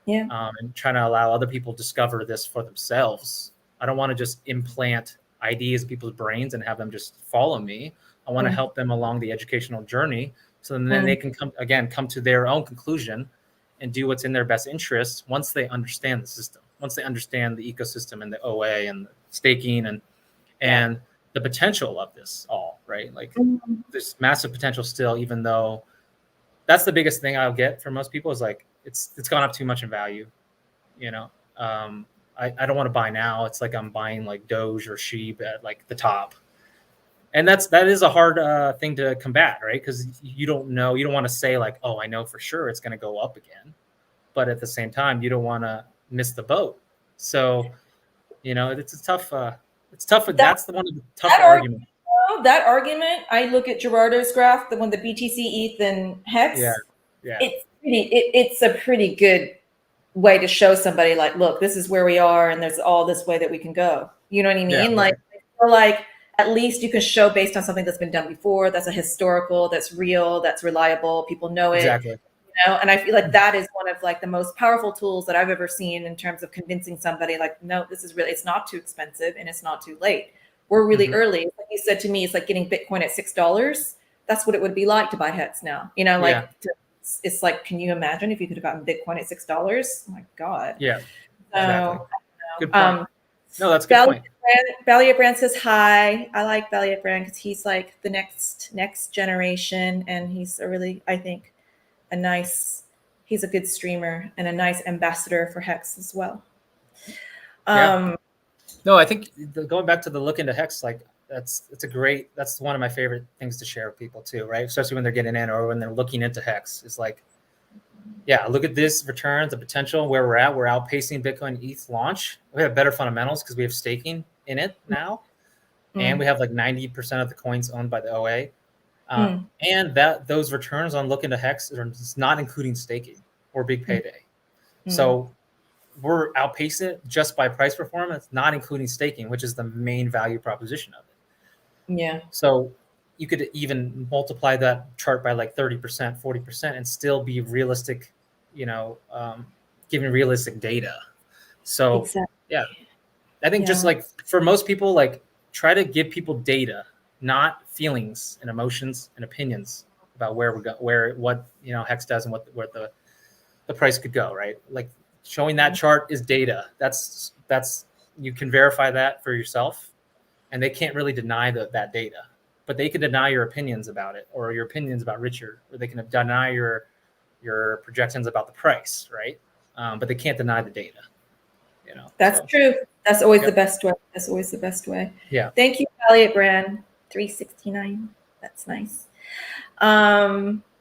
And trying to allow other people discover this for themselves. I don't want to just implant ideas in people's brains and have them just follow me. I want to help them along the educational journey so then they can come to their own conclusion and do what's in their best interest once they understand the system, once they understand the ecosystem and the OA and the staking and the potential of this all, right? Like there's massive potential still, even though that's the biggest thing I'll get from most people is like, it's gone up too much in value. I don't want to buy now. It's like I'm buying like Doge or Sheep at like the top. And that is a hard thing to combat, right? Because you don't know, you don't want to say like, oh, I know for sure it's going to go up again. But at the same time, you don't want to miss the boat. So, it's a tough, that's the one of the tougher arguments. That argument, I look at Gerardo's graph, the one, the BTC, ETH, and Hex. Yeah. It's a pretty good way to show somebody like, look, this is where we are, and there's all this way that we can go. You know what I mean? Yeah, like, I feel like at least you can show based on something that's been done before, that's a historical, that's real, that's reliable, people know it. Exactly. And I feel like that is one of like the most powerful tools that I've ever seen in terms of convincing somebody like, no, this is really, it's not too expensive and it's not too late. We're really early. Like you said to me, it's like getting Bitcoin at $6. That's what it would be like to buy Hex now. It's like, can you imagine if you could have gotten Bitcoin at $6? Oh my God. Yeah. So, exactly. Good point. No, that's a good point. Valiant Brand says hi. I like Valiant Brand because he's like the next generation, and he's a really, I think, he's a good streamer and a nice ambassador for Hex as well. No, I think going back to the look into Hex, like that's one of my favorite things to share with people too, right? Especially when they're getting in or when they're looking into Hex. It's like, yeah, look at this returns, the potential where we're at. We're outpacing Bitcoin ETH launch. We have better fundamentals because we have staking in it now. And we have like 90% of the coins owned by the OA. And those returns on look into Hex are not including staking or big payday. So we're outpacing it just by price performance, not including staking, which is the main value proposition of it. Yeah. So you could even multiply that chart by like 30%, 40% and still be realistic, giving realistic data. So yeah, I think just like for most people, like try to give people data, not feelings and emotions and opinions about where we go, what Hex does and where the price could go, right? Like showing that chart is data. That's you can verify that for yourself, and they can't really deny that data, but they can deny your opinions about it or your opinions about Richard, or they can deny your projections about the price, right? But they can't deny the data. That's true. That's always the best way. That's always the best way. Yeah. Thank you, Valiant Brand. 369. That's nice.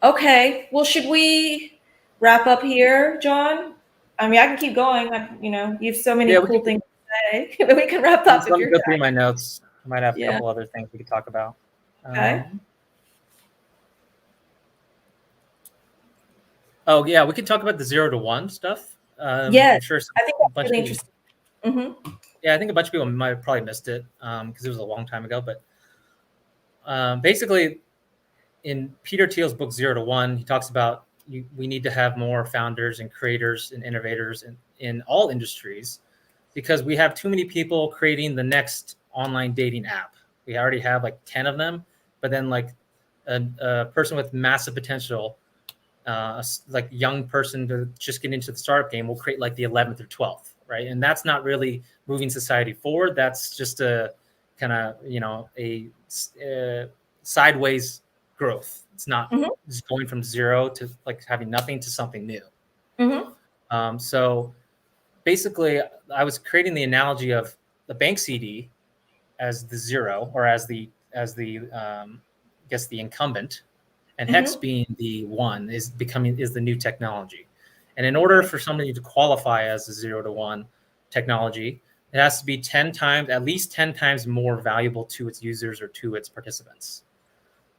Okay. Well, should we wrap up here, John? I mean, I can keep going. You have so many cool things to say. But we can wrap up. Let me go through my notes. I might have a couple other things we could talk about. Okay. Oh yeah, we could talk about the 0 to 1 stuff. Yeah, I'm sure I think that's really interesting. Yeah, I think a bunch of people might have probably missed it because it was a long time ago. But basically, in Peter Thiel's book 0 to 1, he talks about we need to have more founders and creators and innovators in all industries because we have too many people creating the next online dating app. We already have like 10 of them, but then like a person with massive potential, like young person to just get into the startup game will create like the 11th or 12th, right? And that's not really moving society forward. That's just a kind of, a sideways growth. It's not just going from zero to like having nothing to something new. So basically, I was creating the analogy of the bank CD as the zero, or as the I guess the incumbent, and Hex being the one is the new technology. And in order for somebody to qualify as a 0 to 1 technology, it has to be 10 times, at least 10 times more valuable to its users or to its participants.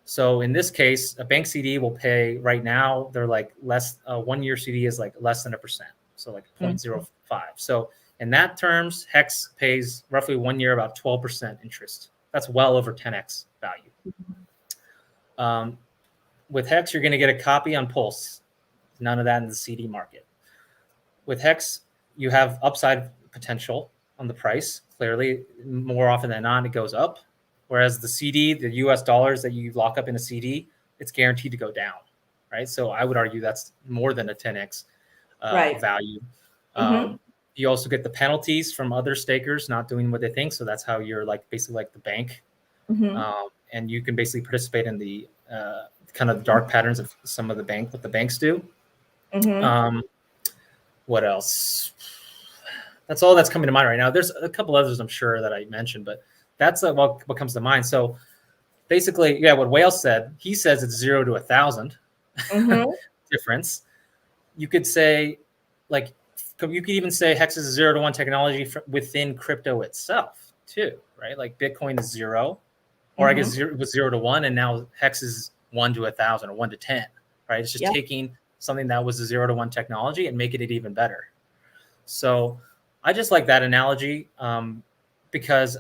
So in this case, a bank CD will pay right now, they're like less, 1 year CD is like less than 1%. So like 0.05. So in that terms, Hex pays roughly 1 year about 12% interest. That's well over 10x value. With Hex, you're going to get a copy on Pulse. None of that in the CD market. With Hex, you have upside potential on the price. Clearly, more often than not, it goes up. Whereas the CD, the US dollars that you lock up in a CD, it's guaranteed to go down, right? So I would argue that's more than a 10x value. You also get the penalties from other stakers not doing what they think. So that's how you're like basically like the bank. And you can basically participate in the kind of dark patterns of some of what the banks do. What else? That's all that's coming to mind right now. There's a couple others I'm sure that I mentioned, but that's what comes to mind. So basically, yeah, what Whale said, he says it's 0 to 1,000 difference. You could say, like, you could even say Hex is a 0 to 1 technology within crypto itself too, right? Like Bitcoin is 0, or I guess it was 0 to 1, and now Hex is 1 to 1,000 or 1 to 10, right? It's just taking something that was a 0 to 1 technology and making it even better. So I just like that analogy because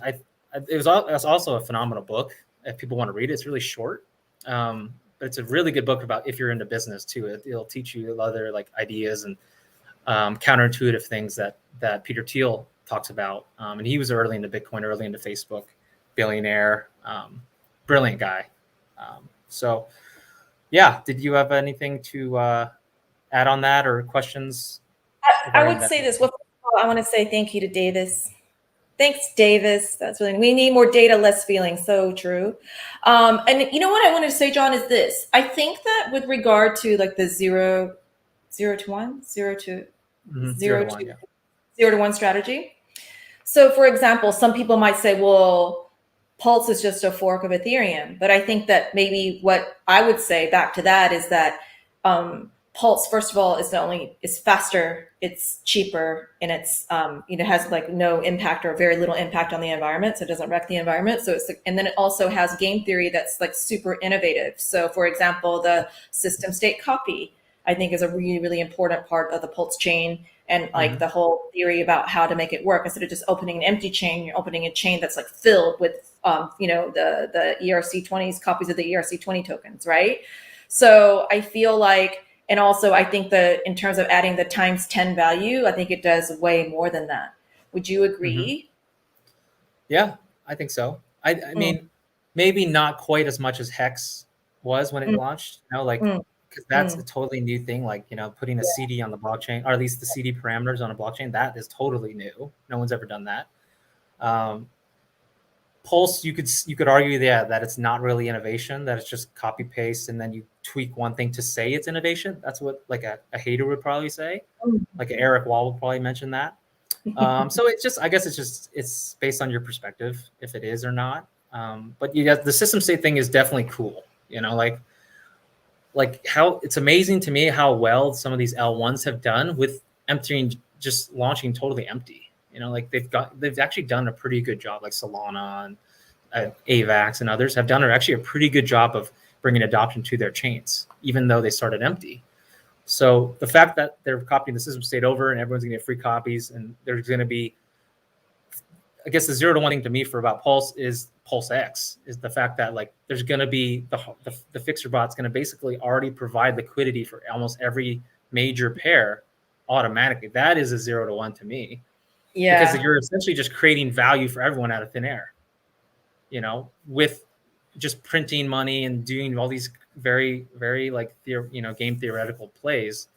it was also a phenomenal book. If people want to read it, it's really short, but it's a really good book about if you're into business too. It'll teach you other like ideas and counterintuitive things that Peter Thiel talks about. And he was early into Bitcoin, early into Facebook, billionaire, brilliant guy. So yeah, did you have anything to add on that or questions? I would say this. Well, I want to say thank you to Davis. Thanks, Davis. That's really, we need more data, less feeling. So true. And you know what I wanted to say, John, is this. I think that with regard to like the zero to one, zero to one strategy. So for example, some people might say, well, Pulse is just a fork of Ethereum. But I think that maybe what I would say back to that is that Pulse, first of all, is faster, it's cheaper, and it's has like no impact or very little impact on the environment, so it doesn't wreck the environment. So and then it also has game theory that's like super innovative. So for example, the system state copy, I think, is a really, really important part of the Pulse chain, and like the whole theory about how to make it work. Instead of just opening an empty chain, you're opening a chain that's like filled with the ERC20s, copies of the ERC20 tokens, right? So I feel like, and also I think that in terms of adding the times 10 value, I think it does way more than that. Would you agree? Yeah, I think so. I mean, maybe not quite as much as Hex was when it launched, because that's a totally new thing. Like, putting a CD on the blockchain, or at least the CD parameters on a blockchain, that is totally new. No one's ever done that. Pulse, you could argue that it's not really innovation, that it's just copy paste, and then you tweak one thing to say it's innovation. That's what like a hater would probably say. Like Eric Wall would probably mention that. So I guess it's based on your perspective if it is or not. But the system state thing is definitely cool. Like how it's amazing to me how well some of these L1s have done with just launching totally empty. Like they've actually done a pretty good job. Like Solana and AVAX and others have done actually a pretty good job of bringing adoption to their chains, even though they started empty. So the fact that they're copying the system state over and everyone's gonna get free copies, and there's gonna be, I guess the 0 to 1 thing to me about Pulse is Pulse X, is the fact that like there's gonna be the fixer bot's gonna basically already provide liquidity for almost every major pair automatically. That is a 0 to 1 to me. Yeah. Because you're essentially just creating value for everyone out of thin air, with just printing money and doing all these very, very like, game theoretical plays.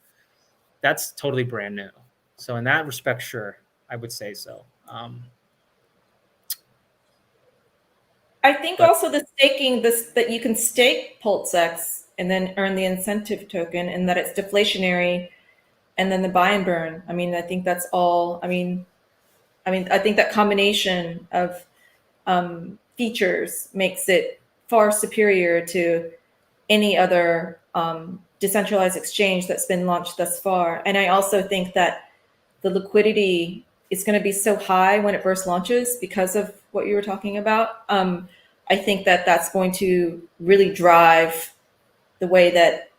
That's totally brand new. So in that respect, sure, I would say so. I think But also the staking, this that you can stake PulseX and then earn the incentive token, and that it's deflationary, and then the buy and burn. I mean, I think that's all. I think that combination of features makes it far superior to any other decentralized exchange that's been launched thus far. And I also think that the liquidity is going to be so high when it first launches because of what you were talking about. I think that that's going to really drive the way that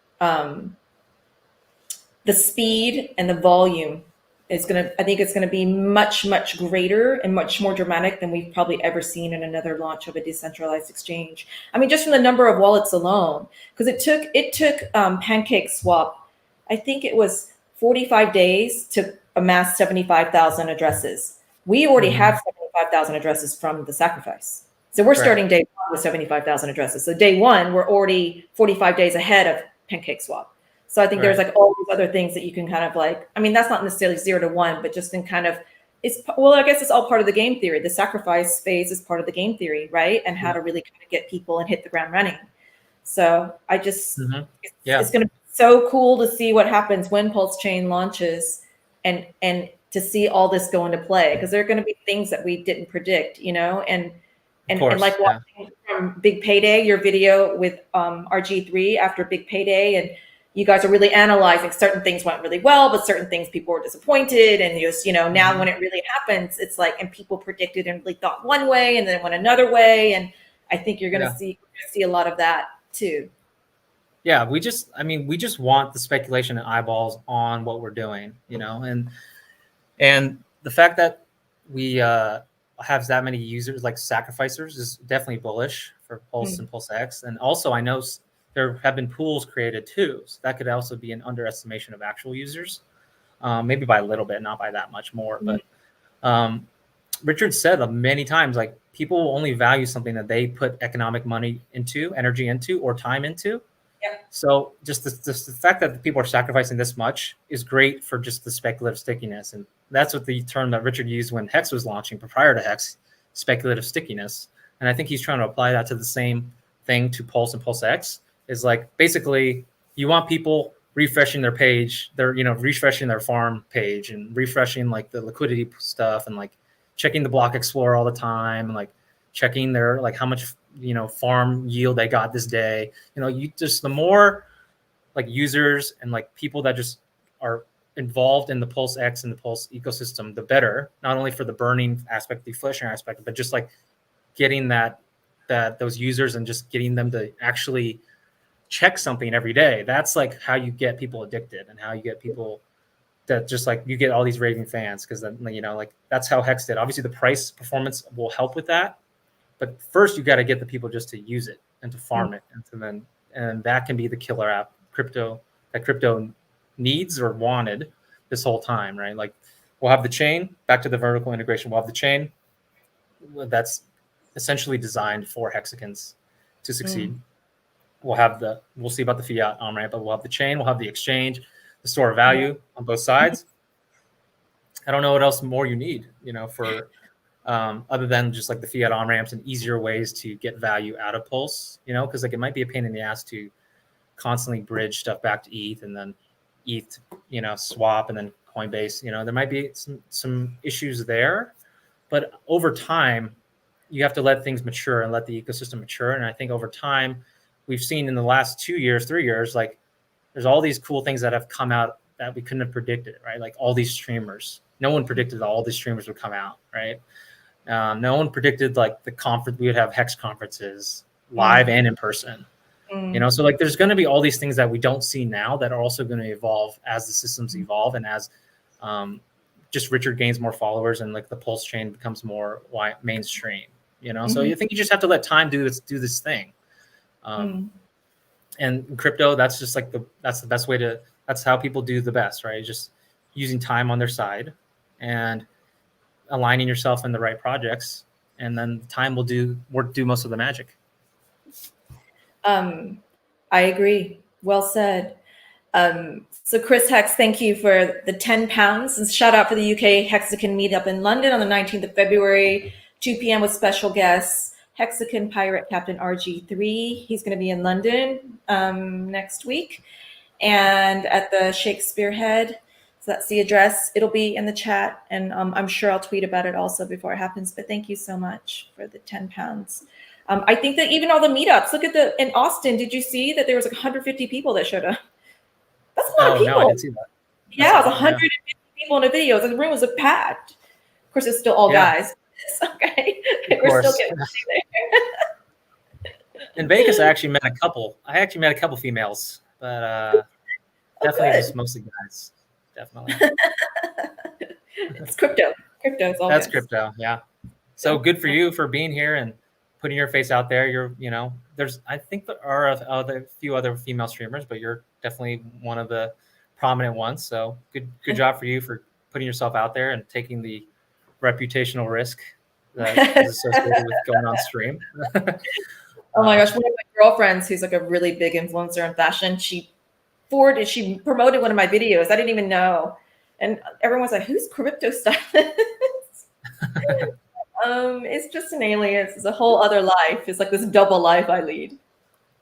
the speed and the volume is going to, I think it's going to be much, much greater and much more dramatic than we've probably ever seen in another launch of a decentralized exchange. I mean, just from the number of wallets alone, because it took Pancake Swap, I think it was 45 days to amass 75,000 addresses. We already have 75,000 addresses from the sacrifice. So we're starting day one with 75,000 addresses. So day one, we're already 45 days ahead of Pancake Swap. So I think there's like all these other things that you can kind of like, I mean, that's not necessarily 0 to 1, but just in kind of, well, I guess it's all part of the game theory. The sacrifice phase is part of the game theory, right? And how to really kind of get people and hit the ground running. So I just, it's going to be so cool to see what happens when Pulse Chain launches and to see all this go into play, because there are going to be things that we didn't predict, you know, and like watching from Big Payday, your video with RG3 after Big Payday, and you guys are really analyzing certain things went really well, but certain things people were disappointed. And just, you know, now when it really happens, it's like, and people predicted and really thought one way and then went another way. And I think you're going to see a lot of that too. Yeah, we just want the speculation and eyeballs on what we're doing, you know, and the fact that we have that many users like sacrificers is definitely bullish for Pulse and PulseX. And also I know there have been pools created too. So that could also be an underestimation of actual users, maybe by a little bit, not by that much more. But Richard said many times, like people will only value something that they put economic money into, energy into, or time into. Yeah. So just the fact that people are sacrificing this much is great for just the speculative stickiness. And that's what the term that Richard used when Hex was launching, prior to Hex, speculative stickiness. And I think he's trying to apply that to the same thing to Pulse and PulseX. Is like basically you want people refreshing their page, refreshing their farm page and refreshing like the liquidity stuff and like checking the block explorer all the time and like checking their like how much farm yield they got this day. You just, the more like users and like people that just are involved in the PulseX and the Pulse ecosystem, the better, not only for the burning aspect, the deflationary aspect, but just like getting that those users and just getting them to actually check something every day. That's like how you get people addicted and how you get people that just like you get all these raving fans, because then like that's how Hex did. Obviously the price performance will help with that, but first you got to get the people just to use it and to farm it, and that can be the killer app crypto needs or wanted this whole time, right? Like we'll have the chain, back to the vertical integration, we'll have the chain that's essentially designed for Hexicans to succeed. We'll see about the fiat on-ramp, but we'll have the chain, we'll have the exchange, the store of value on both sides. I don't know what else more you need, for other than just like the fiat on-ramps and easier ways to get value out of Pulse, because like it might be a pain in the ass to constantly bridge stuff back to ETH and then ETH, swap and then Coinbase. There might be some issues there, but over time, you have to let things mature and let the ecosystem mature. And I think over time, we've seen in the last 2 years, 3 years, like there's all these cool things that have come out that we couldn't have predicted, right? Like all these streamers. No one predicted that all these streamers would come out, right? No one predicted like the conference, we would have Hex conferences live and in person. So like there's going to be all these things that we don't see now that are also going to evolve as the systems evolve and as just Richard gains more followers and like the Pulse chain becomes more mainstream, So you think you just have to let time do this thing. And in crypto, that's just like that's the best way that's how people do the best, right? Just using time on their side and aligning yourself in the right projects, and then time will do most of the magic. I agree. Well said. So Chris Hex, thank you for the £10, and shout out for the UK Hexican meetup in London on the 19th of February, 2 p.m. with special guests. Hexican Pirate Captain RG3. He's going to be in London next week and at the Shakespeare Head. So that's the address. It'll be in the chat, and I'm sure I'll tweet about it also before it happens. But thank you so much for the 10 pounds. I think that even all the meetups, look at in Austin, did you see that there was like 150 people that showed up? That's a lot of people. No, I didn't see that. Yeah, it was 150 people in a video. The room was packed. Of course, it's still all guys. Okay. We're still getting there. In Vegas, I actually met a couple. Females, but definitely just mostly guys. Definitely. It's crypto. Crypto's all That's good. crypto, yeah. So good for you for being here and putting your face out there. You're, I think there are a few other female streamers, but you're definitely one of the prominent ones. So good job for you for putting yourself out there and taking the reputational risk that is associated with going on stream. Oh my gosh, one of my girlfriends who's like a really big influencer in fashion, she promoted one of my videos. I didn't even know. And everyone's like, who's crypto stylist? It's just an alias. It's a whole other life. It's like this double life I lead.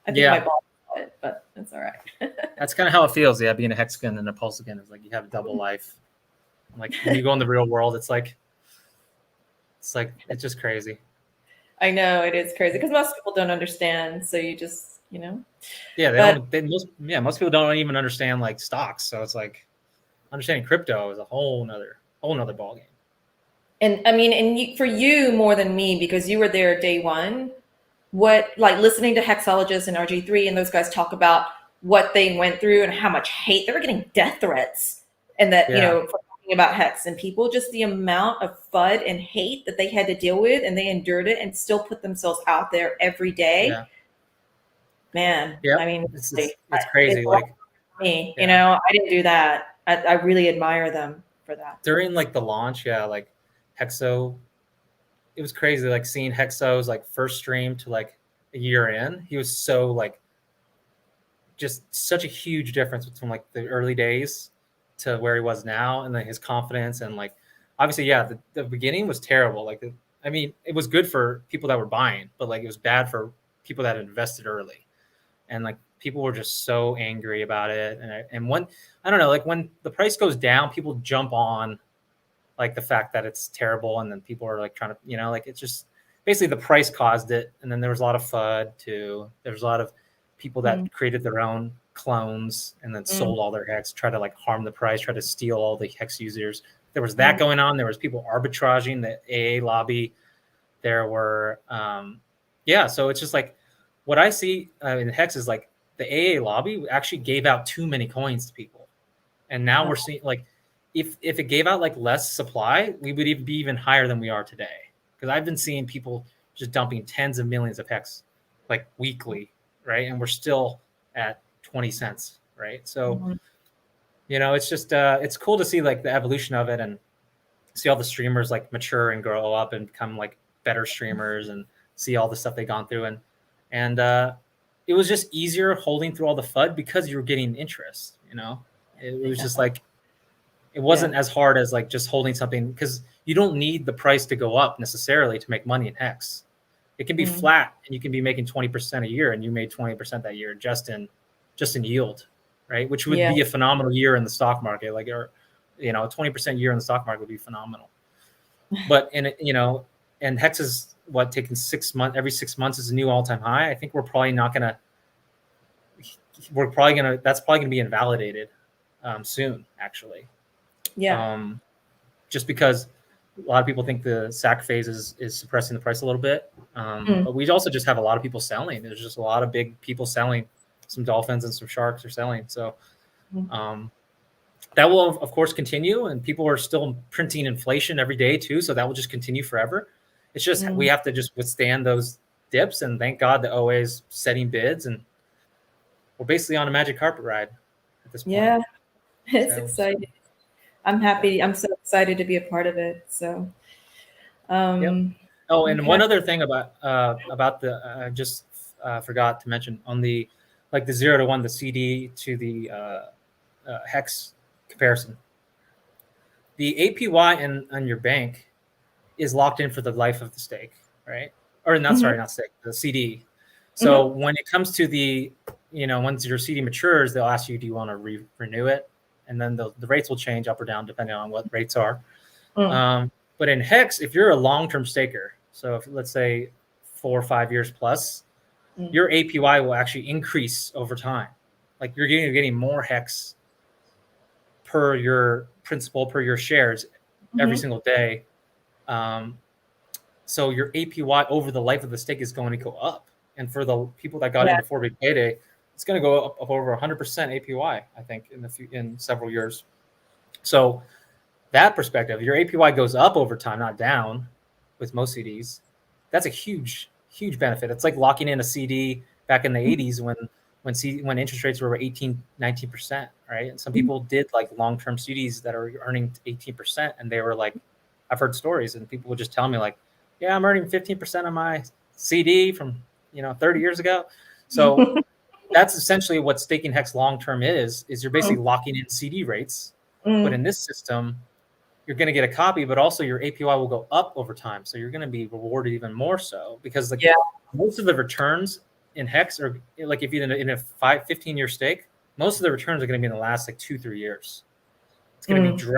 I think my boss saw it, but it's all right. That's kind of how it feels, being a Hexican and a Pulsican is like you have a double life. Like when you go in the real world, it's just crazy. I know it is crazy because most people don't understand. So you just, Yeah, most people don't even understand like stocks. So it's like understanding crypto is a whole nother ballgame. And I mean, for you more than me, because you were there day one, listening to Hexologists and RG3 and those guys talk about what they went through and how much hate they were getting, death threats, and that, for talking about Hex, and people, just the amount of FUD and hate that they had to deal with, and they endured it and still put themselves out there every day. Yeah. Man, I mean, it's crazy. Like me, I didn't do that. I really admire them for that. During like the launch, like Hexo, it was crazy. Like seeing Hexo's like first stream to like a year in, he was so like just such a huge difference between like the early days to where he was now, and like his confidence, and like obviously, the beginning was terrible. Like, it was good for people that were buying, but like it was bad for people that invested early, and like people were just so angry about it. And when I don't know, like when the price goes down, people jump on like the fact that it's terrible, and then people are like trying to, like it's just basically the price caused it, and then there was a lot of FUD too. There was a lot of people that created their own clones and then sold all their Hex, try to like harm the price, try to steal all the Hex users. There was that going on. There was people arbitraging the AA lobby. There were, so it's just like what I see in Hex is like the AA lobby actually gave out too many coins to people. And now we're seeing like, if it gave out like less supply, we would even be even higher than we are today. Because I've been seeing people just dumping tens of millions of Hex like weekly, right? And we're still at 20 cents, right? So, it's just, it's cool to see like the evolution of it and see all the streamers like mature and grow up and become like better streamers and see all the stuff they've gone through. And it was just easier holding through all the FUD because you were getting interest, it was just like, it wasn't as hard as like just holding something, because you don't need the price to go up necessarily to make money in Hex. It can be flat and you can be making 20% a year, and you made 20% that year just in yield, right? Which would be a phenomenal year in the stock market. Like, or, a 20% year in the stock market would be phenomenal. But and Hex is taking 6 months, every 6 months is a new all-time high. I think that's probably going to be invalidated soon, actually. Just because a lot of people think the SAC phase is suppressing the price a little bit. But we also just have a lot of people selling. There's just a lot of big people selling. Some dolphins and some sharks are selling. So that will, of course, continue. And people are still printing inflation every day, too. So that will just continue forever. It's just we have to just withstand those dips. And thank God the OA is setting bids. And we're basically on a magic carpet ride at this point. Yeah, it's exciting. I'm happy. I'm so excited to be a part of it. So, Oh, and one other thing about the I just forgot to mention on the 0 to 1, the CD to the Hex comparison. The APY on your bank is locked in for the life of the stake, right? or not, sorry, not stake, the CD. So when it comes to the, once your CD matures, they'll ask you, do you want to renew it? And then the rates will change up or down depending on what rates are. But in Hex, if you're a long-term staker, so if, let's say 4 or 5 years plus, your APY will actually increase over time. Like you're getting more Hex per your principal, per your shares every single day. So your APY over the life of the stake is going to go up. And for the people that got in before big payday, it's going to go up over 100% APY, I think, in several years. So that perspective, your APY goes up over time, not down with most CDs. That's a huge, huge benefit. It's like locking in a CD back in the 80s when interest rates were 18, 19%, right? And some people did like long-term CDs that are earning 18%. And they were like, I've heard stories and people would just tell me like, yeah, I'm earning 15% on my CD from 30 years ago. So that's essentially what staking Hex long-term is you're basically locking in CD rates. But in this system, you're going to get a copy, but also your APY will go up over time. So you're going to be rewarded even more so because most of the returns in Hex are like if you're in a 15-year stake, most of the returns are going to be in the last like 2-3 years. It's going to be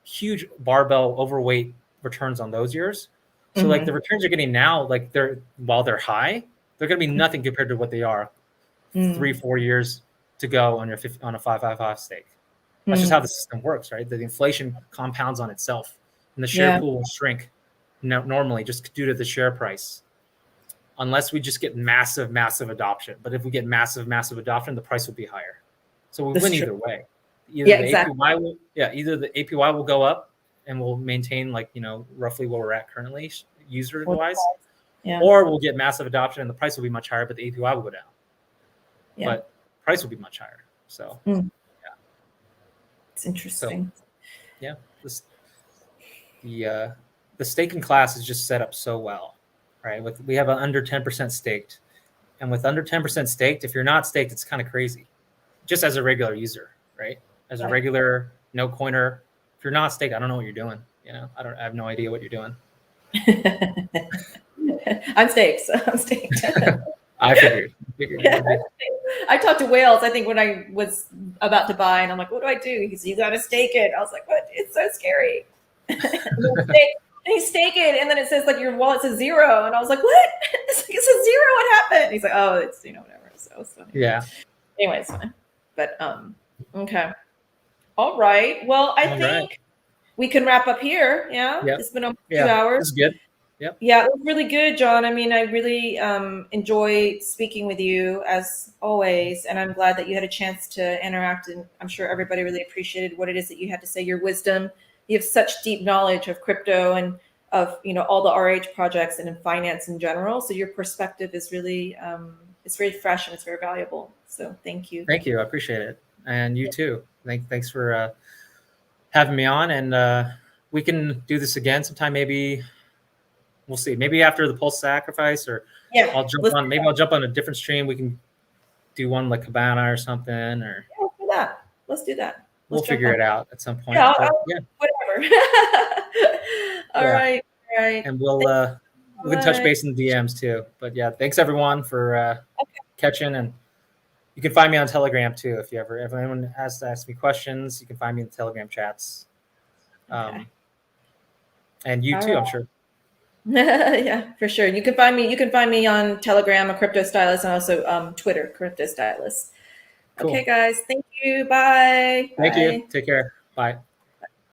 huge barbell overweight returns on those years. So like the returns you're getting now, like while they're high, they're going to be nothing compared to what they are 3-4 years to go on a 555 stake. That's just how the system works, right? The inflation compounds on itself, and the share pool will shrink normally just due to the share price, unless we just get massive, massive adoption. But if we get massive, massive adoption, the price will be higher. So we win either way. Either the APY will go up and we'll maintain like roughly where we're at currently, user-wise, or we'll get massive adoption and the price will be much higher, but the APY will go down. But price will be much higher. So. It's interesting. So, the staking class is just set up so well, right? We have an under 10% staked, and with under 10% staked, if you're not staked, it's kind of crazy. Just as a regular user, right? As a regular no coiner, if you're not staked, I don't know what you're doing. I have no idea what you're doing. I'm staked. So I'm staked. I figured. I talked to Wales, I think, when I was about to buy, and I'm like, what do I do? He said, you got to stake it. I was like, what? It's so scary. And you stake it, and then it says, like, your wallet says 0. And I was like, what? It says 0. What happened? And he's like, oh, it's, whatever. So it's funny. Yeah. Anyway, it's fine. But, okay. All right. Well, I think we can wrap up here. Yeah. Yep. It's been almost 2 hours. That's good. Yep. Yeah, it was really good, John. I mean, I really enjoy speaking with you as always, and I'm glad that you had a chance to interact, and I'm sure everybody really appreciated what it is that you had to say, your wisdom. You have such deep knowledge of crypto and of, all the RH projects and in finance in general. So your perspective is really, it's very fresh and it's very valuable. So thank you. Thank you. I appreciate it. And you too. Thanks for having me on, and we can do this again sometime, maybe. We'll see. Maybe after the Pulse Sacrifice, or I'll jump on. Maybe I'll jump on a different stream. We can do one like Cabana or something. Or let's do that. Let's do that. We'll figure it out at some point. Whatever. All right. And we can touch base in the DMs too. But thanks everyone for catching. And you can find me on Telegram too. If anyone has to ask me questions, you can find me in the Telegram chats. And you too, I'm sure. Yeah, for sure. You can find me on Telegram, a crypto stylist, and also Twitter, crypto stylist. Cool. Okay, guys. Thank you. Bye. Thank you. Take care. Bye.